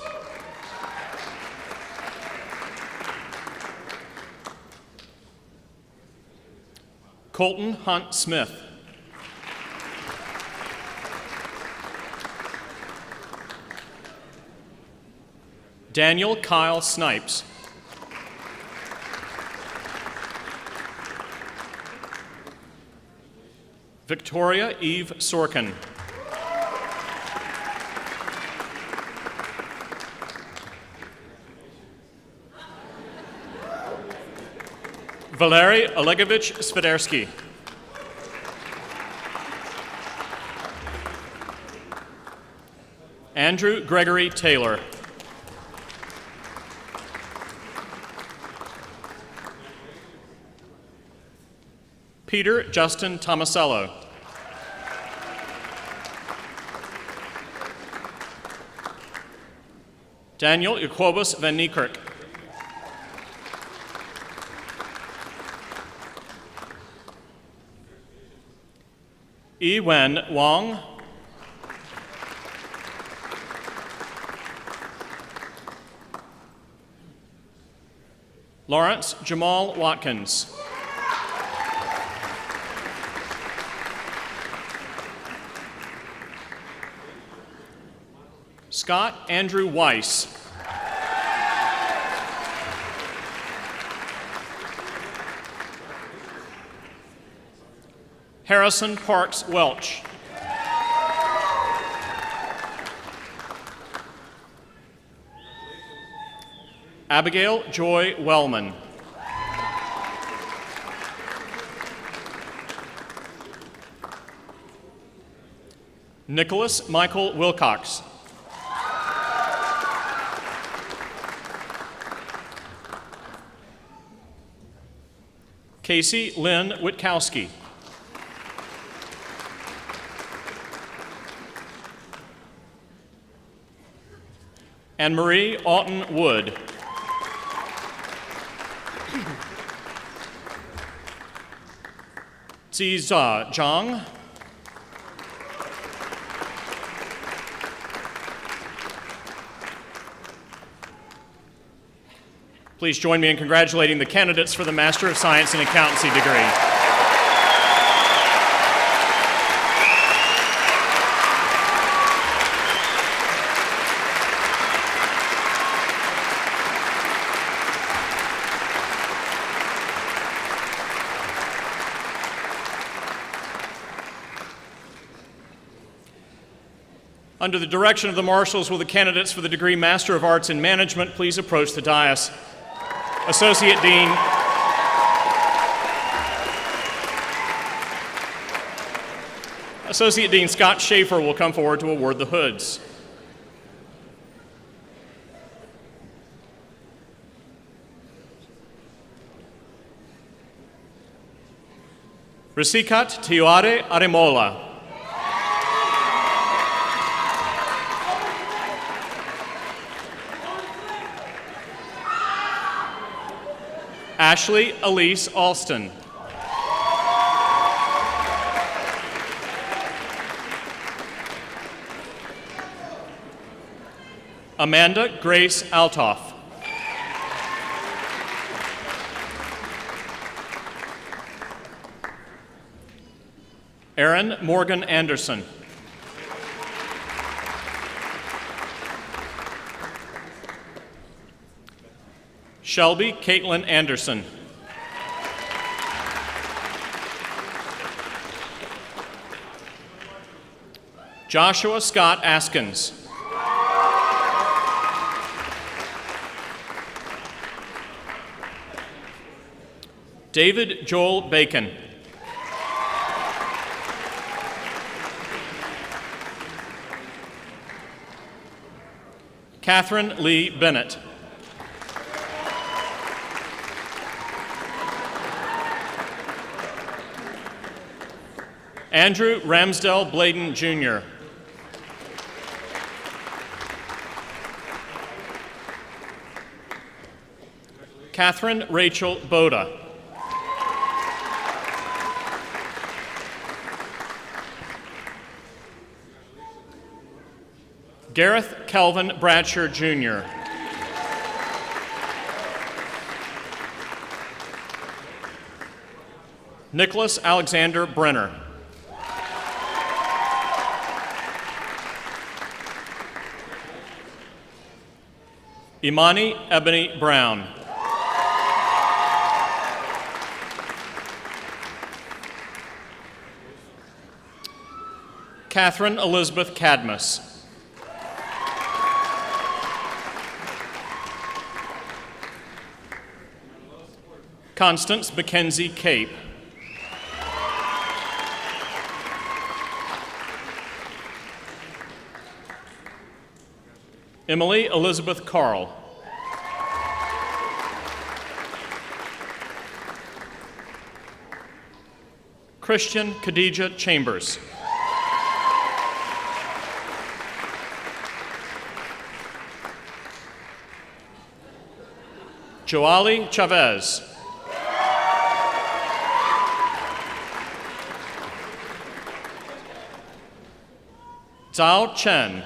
Colton Hunt Smith. Daniel Kyle Snipes. Victoria Eve Sorkin. Valery Olegovich Svidersky. Andrew Gregory Taylor. Peter Justin Tomasello. Daniel Jacobus Van Niekerk. Yi-Wen Wong. Lawrence Jamal Watkins. Scott Andrew Weiss. Harrison Parks Welch. Abigail Joy Wellman. Nicholas Michael Wilcox. Casey Lynn Witkowski. Anne Marie Alton Wood. Ziza Zhang. Please join me in congratulating the candidates for the Master of Science in Accountancy degree. Under the direction of the marshals, will the candidates for the degree Master of Arts in Management please approach the dais? Associate Dean Scott Schaefer will come forward to award the hoods. Rasikat Tioade Aremola. Ashley Elise Alston. Amanda Grace Altoff. Erin Morgan Anderson. Shelby Caitlin Anderson. Joshua Scott Askins. David Joel Bacon. Catherine Lee Bennett. Andrew Ramsdell Bladen, Jr. Catherine Rachel Boda. Gareth Kelvin Bradsher, Jr. Nicholas Alexander Brenner. Imani Ebony Brown. Catherine Elizabeth Cadmus. Constance Mackenzie Cape. Emily Elizabeth Carl. Christian Khadijah Chambers. Joali Chavez. Zhao Chen.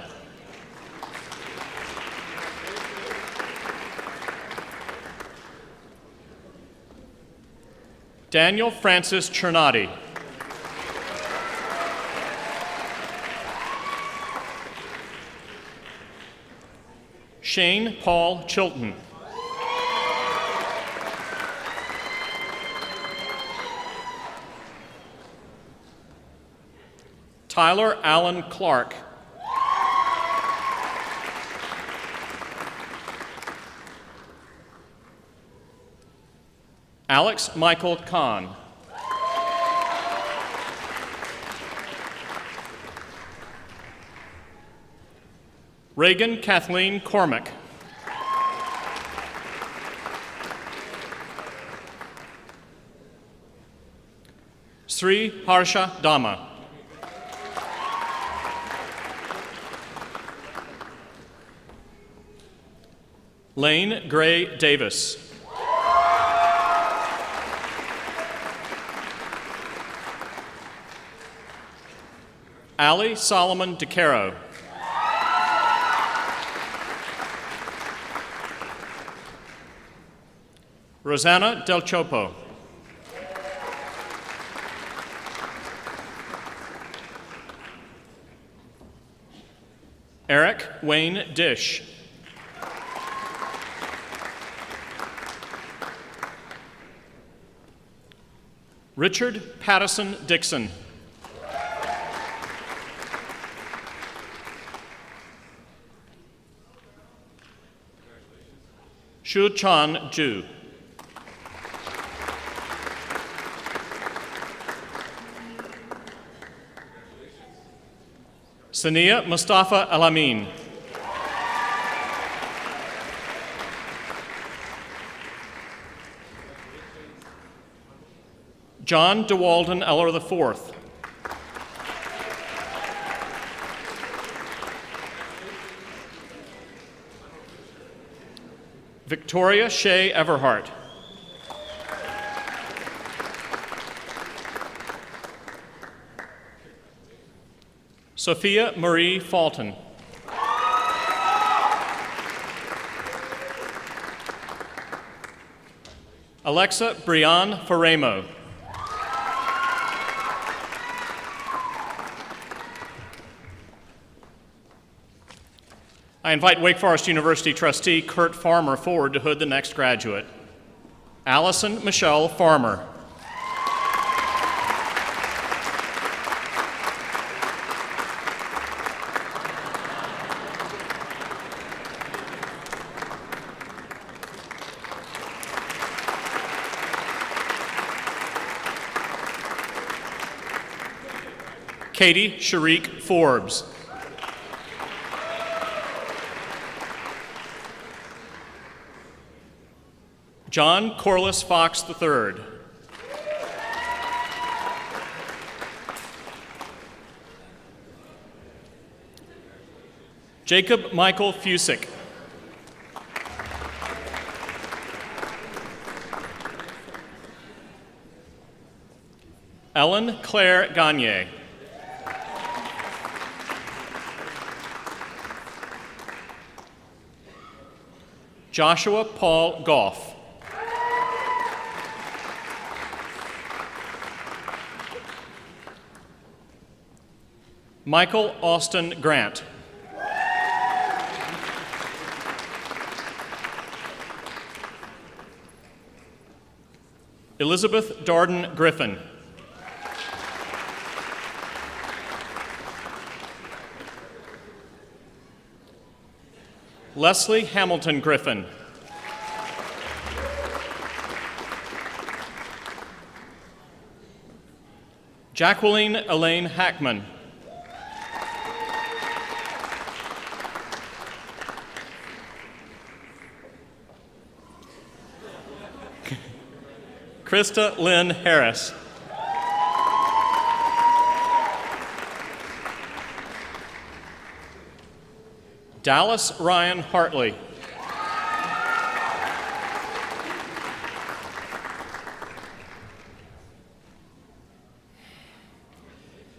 Daniel Francis Chernati. Shane Paul Chilton. Tyler Allen Clark. Alex Michael Kahn. Reagan Kathleen Cormack. Sri Harsha Dama. Lane Gray Davis. Ali Solomon DeCaro. Rosanna Del Chopo. Eric Wayne Dish. Richard Pattison Dixon. Shu Chan Ju. Sania Mustafa Alamin. John DeWalden Eller IV. Victoria Shea Everhart. Sophia Marie Fulton. Alexa Brianne Faremo. I invite Wake Forest University trustee Kurt Farmer forward to hood the next graduate. Allison Michelle Farmer. Katie Sharik Forbes. John Corliss Fox III. Jacob Michael Fusick. Ellen Claire Gagne. Joshua Paul Goff. Michael Austin Grant. Elizabeth Darden Griffin. Leslie Hamilton Griffin. Jacqueline Elaine Hackman. Krista Lynn Harris. Dallas Ryan Hartley.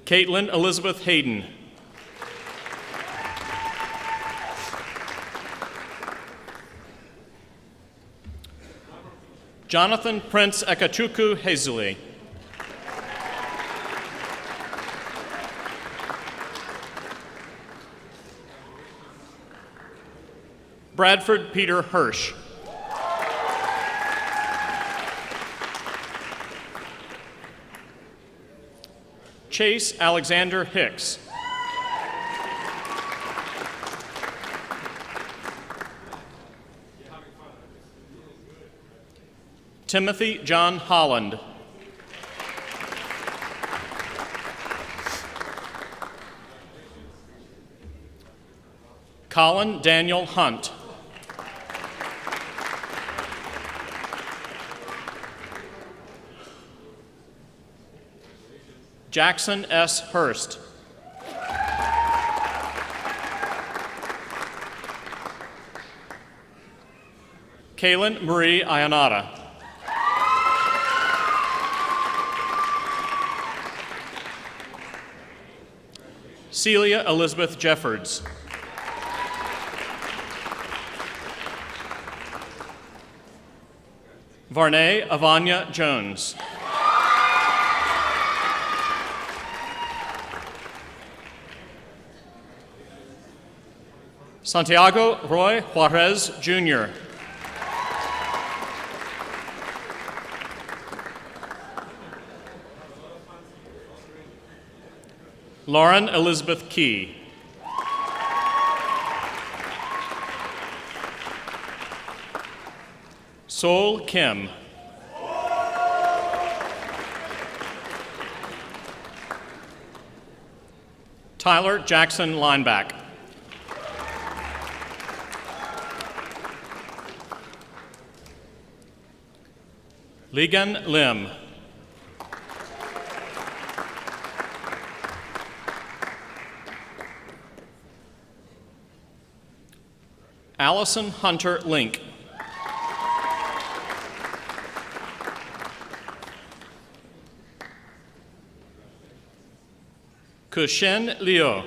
Caitlin Elizabeth Hayden. Jonathan Prince Ekachuku Hazley. Bradford Peter Hirsch. Chase Alexander Hicks. Timothy John Holland. Colin Daniel Hunt. Jackson S. Hurst. Kaylin Marie Ionata. Celia Elizabeth Jeffords. Varney Avanya Jones. Santiago Roy Juarez, Jr. Lauren Elizabeth Key. Sol Kim. Tyler Jackson Lineback. Ligan Lim. Allison Hunter Link. Kushen Liu.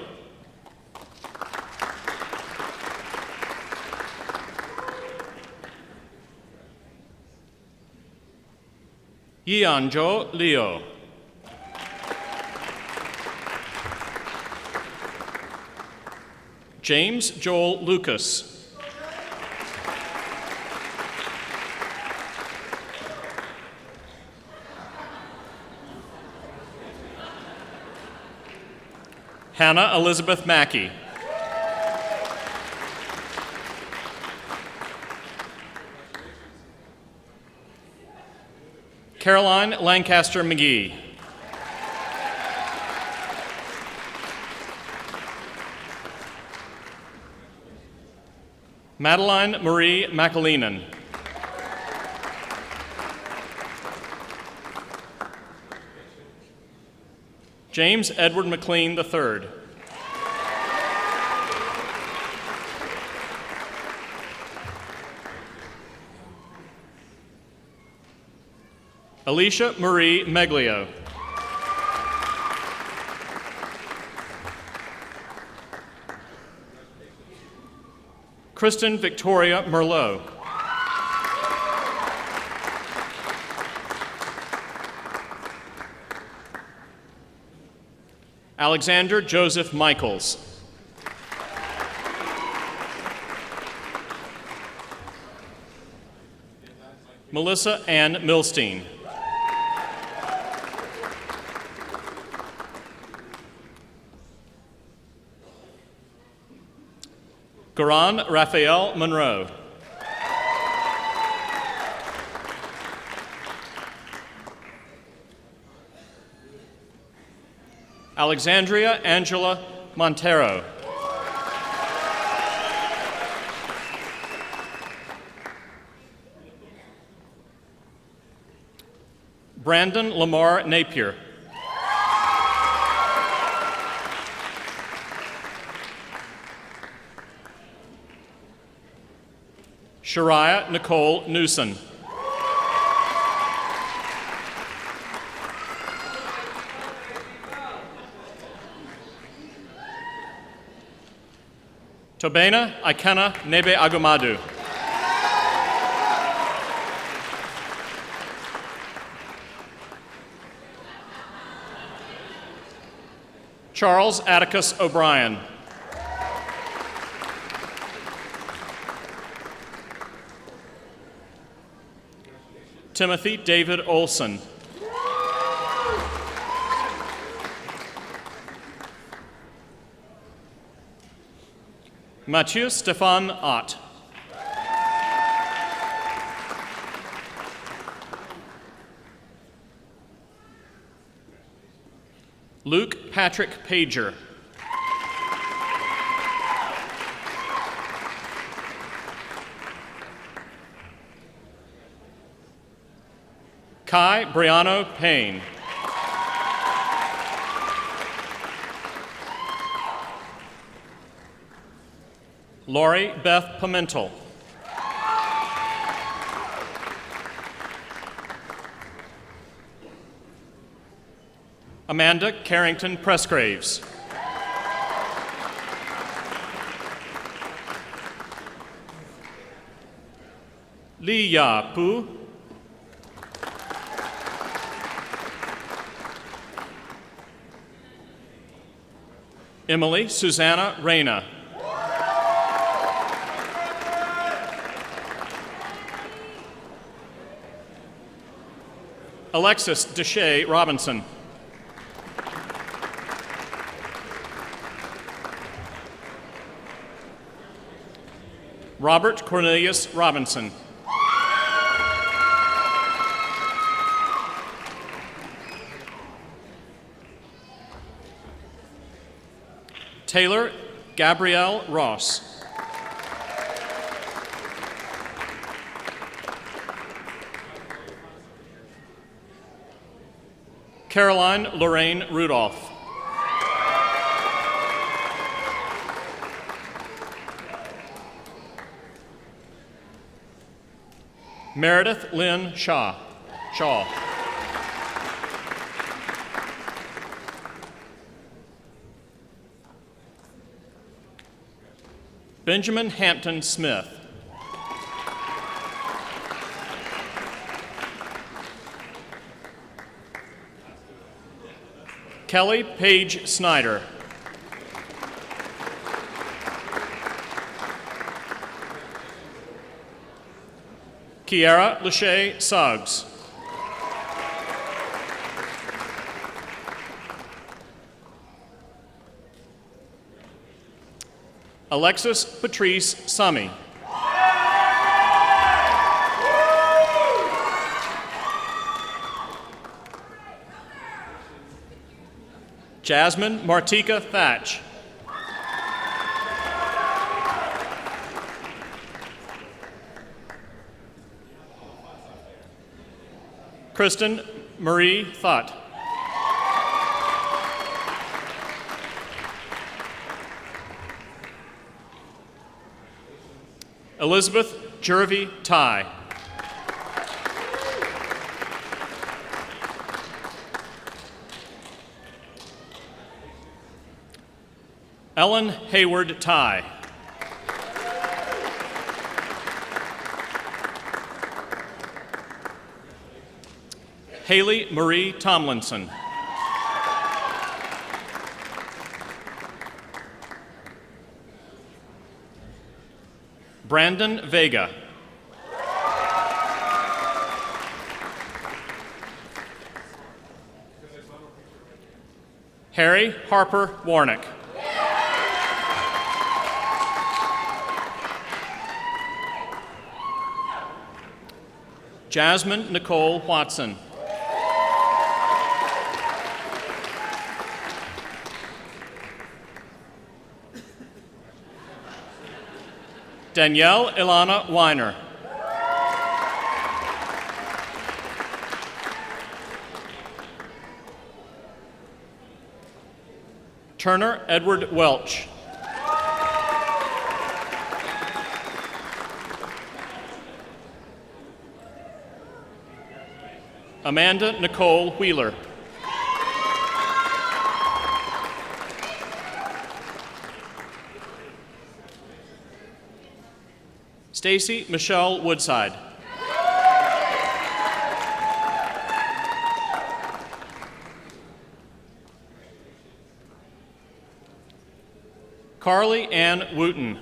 Yianzhou Liu. James Joel Lucas. Hannah Elizabeth Mackey. Caroline Lancaster McGee. Madeline Marie McAleenan. James Edward McLean III. Alicia Marie Meglio. Kristen Victoria Merlot. Alexander Joseph Michaels. Melissa Ann Milstein. Garan Raphael Monroe. Alexandria Angela Montero. Brandon Lamar Napier. Shariah Nicole Newson. Tobena Ikena Nebe Agumadu. Charles Atticus O'Brien. Timothy David Olson. Mathieu Stéphane Ott. Luke Patrick Pager. Kai Briano Payne. Lori Beth Pimentel. Amanda Carrington Pressgraves. Li Ya Pu. Emily Susanna Reyna. Alexis Deshay Robinson. Robert Cornelius Robinson. Taylor Gabrielle Ross. Caroline Lorraine Rudolph. Meredith Lynn Shaw. Benjamin Hampton Smith. Kelly Page Snyder. Kiara Lachey Suggs. Alexis Patrice Summy. Jasmine Martika Thatch. Kristen Marie Thott. Elizabeth Jervy Ty. Ellen Hayward Ty. Haley Marie Tomlinson. Brandon Vega. Harry Harper Warnick. Jasmine Nicole Watson. Danielle Ilana Weiner. Turner Edward Welch. Amanda Nicole Wheeler. Stacy Michelle Woodside. Carly Ann Wooten.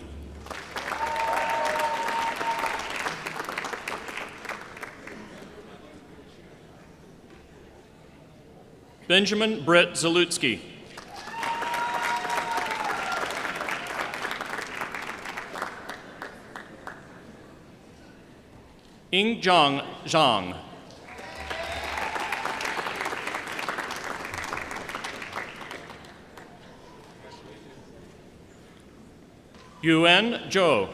Benjamin Britt Zalutsky. Yingjiang Zhang. Yuan Zhou.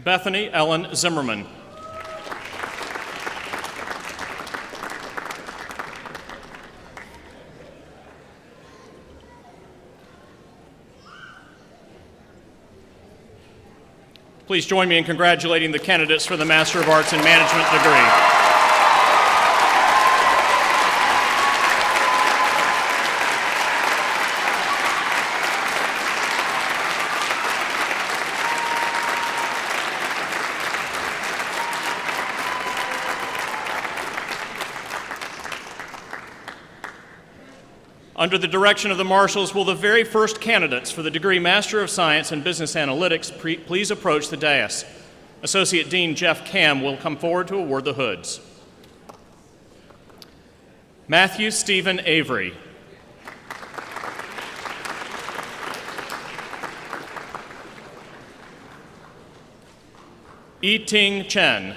Bethany Ellen Zimmerman. Please join me in congratulating the candidates for the Master of Arts in Management degree. Under the direction of the marshals, will the very first candidates for the degree Master of Science in Business Analytics please approach the dais. Associate Dean Jeff Cam will come forward to award the hoods. Matthew Stephen Avery. Yi-Ting Chen.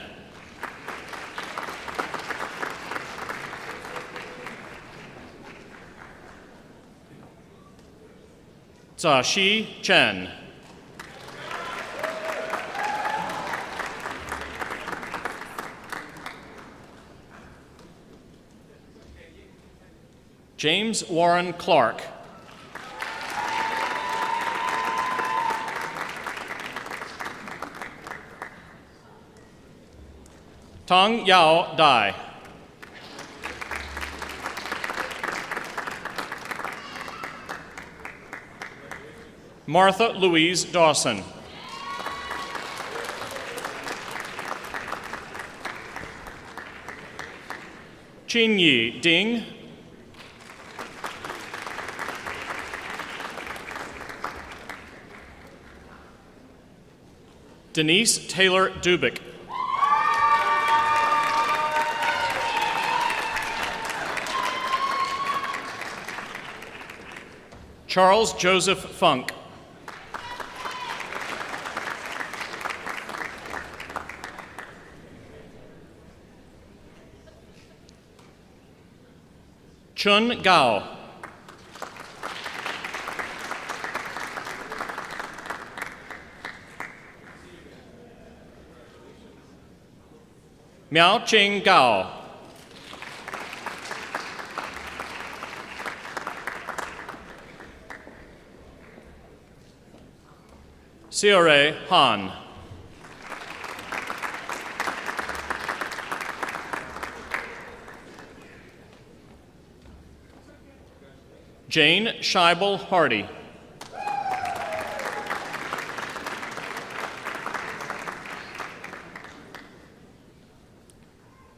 Shi Chen. James Warren Clark. Tong Yao Dai. Martha Louise Dawson. Qinyi Ding. Denise Taylor Dubik. Charles Joseph Funk. Chun Gao. Miao Ching Gao. Xiore Han. Jane Scheibel Hardy.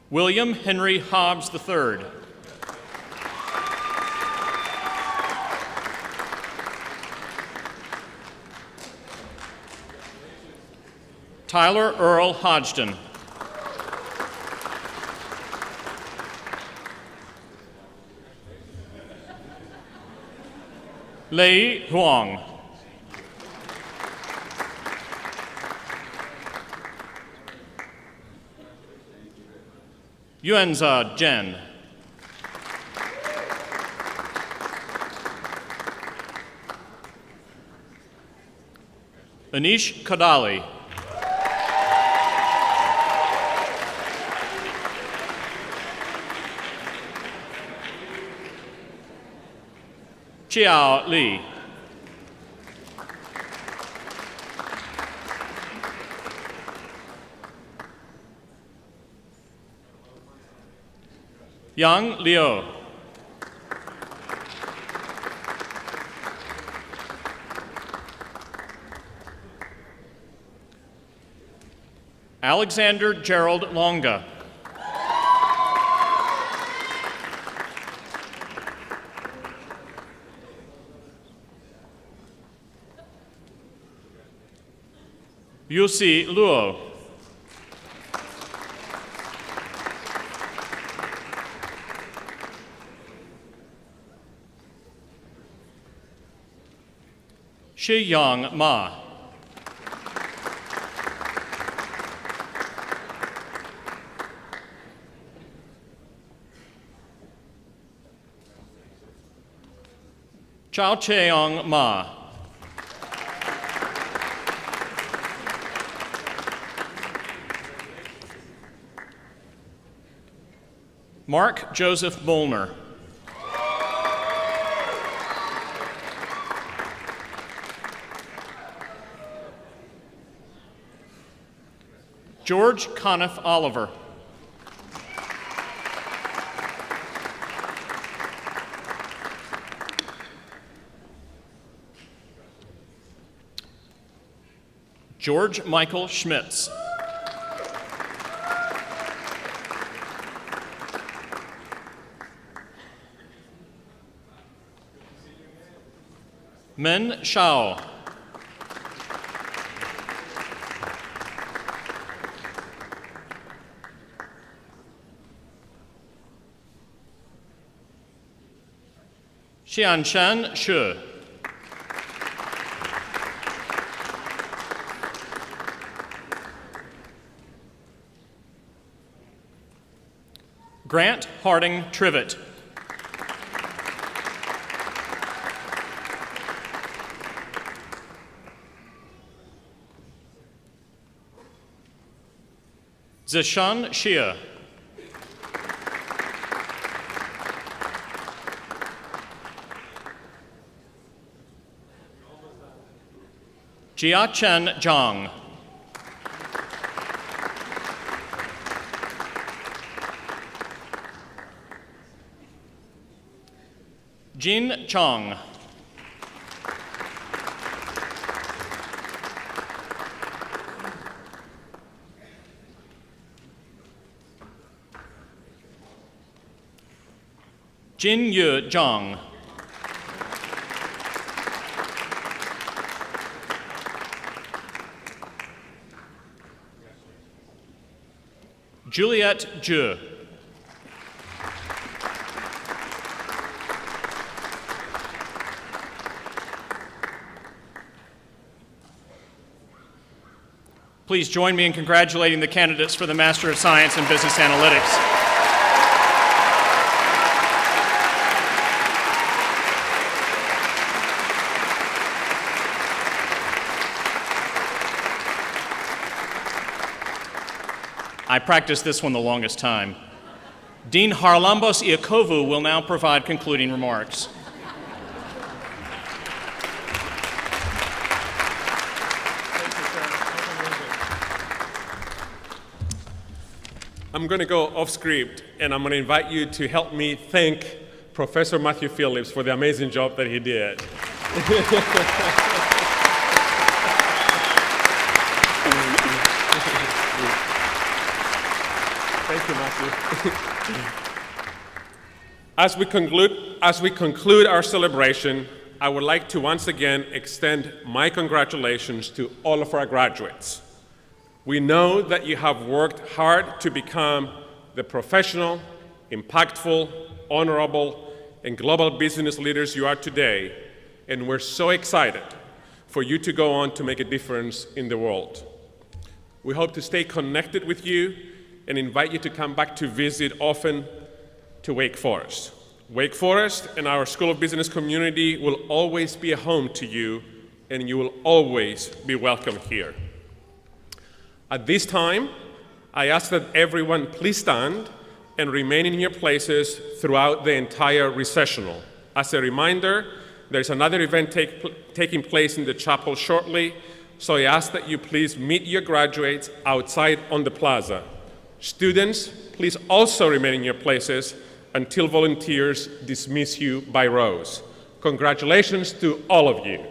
William Henry Hobbs III. Tyler Earl Hodgson. Lei Huang. Yuanza Jen. Anish Kadali. Chiao Li. Yang Liu. Alexander Gerald Longa. Yusi Luo. Shiyang Ma. Chao Cheong Ma. Mark Joseph Molnar. George Conniff Oliver. George Michael Schmitz. Men Shao. Xianshan Shi. Grant Harding Trivet. Zishan Shia. Jiachen Zhang. Jin Chong. Jin Yu Zhang. Juliet Zhu. Please join me in congratulating the candidates for the Master of Science in Business Analytics. I practiced this one the longest time. Dean Harlambos Iakovu will now provide concluding remarks. I'm going to go off script, and I'm going to invite you to help me thank Professor Matthew Phillips for the amazing job that he did. Thank you, Matthew. As we conclude our celebration, I would like to once again extend my congratulations to all of our graduates. We know that you have worked hard to become the professional, impactful, honorable, and global business leaders you are today, and we're so excited for you to go on to make a difference in the world. We hope to stay connected with you and invite you to come back to visit often to Wake Forest. Wake Forest and our School of Business community will always be a home to you, and you will always be welcome here. At this time, I ask that everyone please stand and remain in your places throughout the entire recessional. As a reminder, there's another event taking place in the chapel shortly, so I ask that you please meet your graduates outside on the plaza. Students, please also remain in your places until volunteers dismiss you by rows. Congratulations to all of you.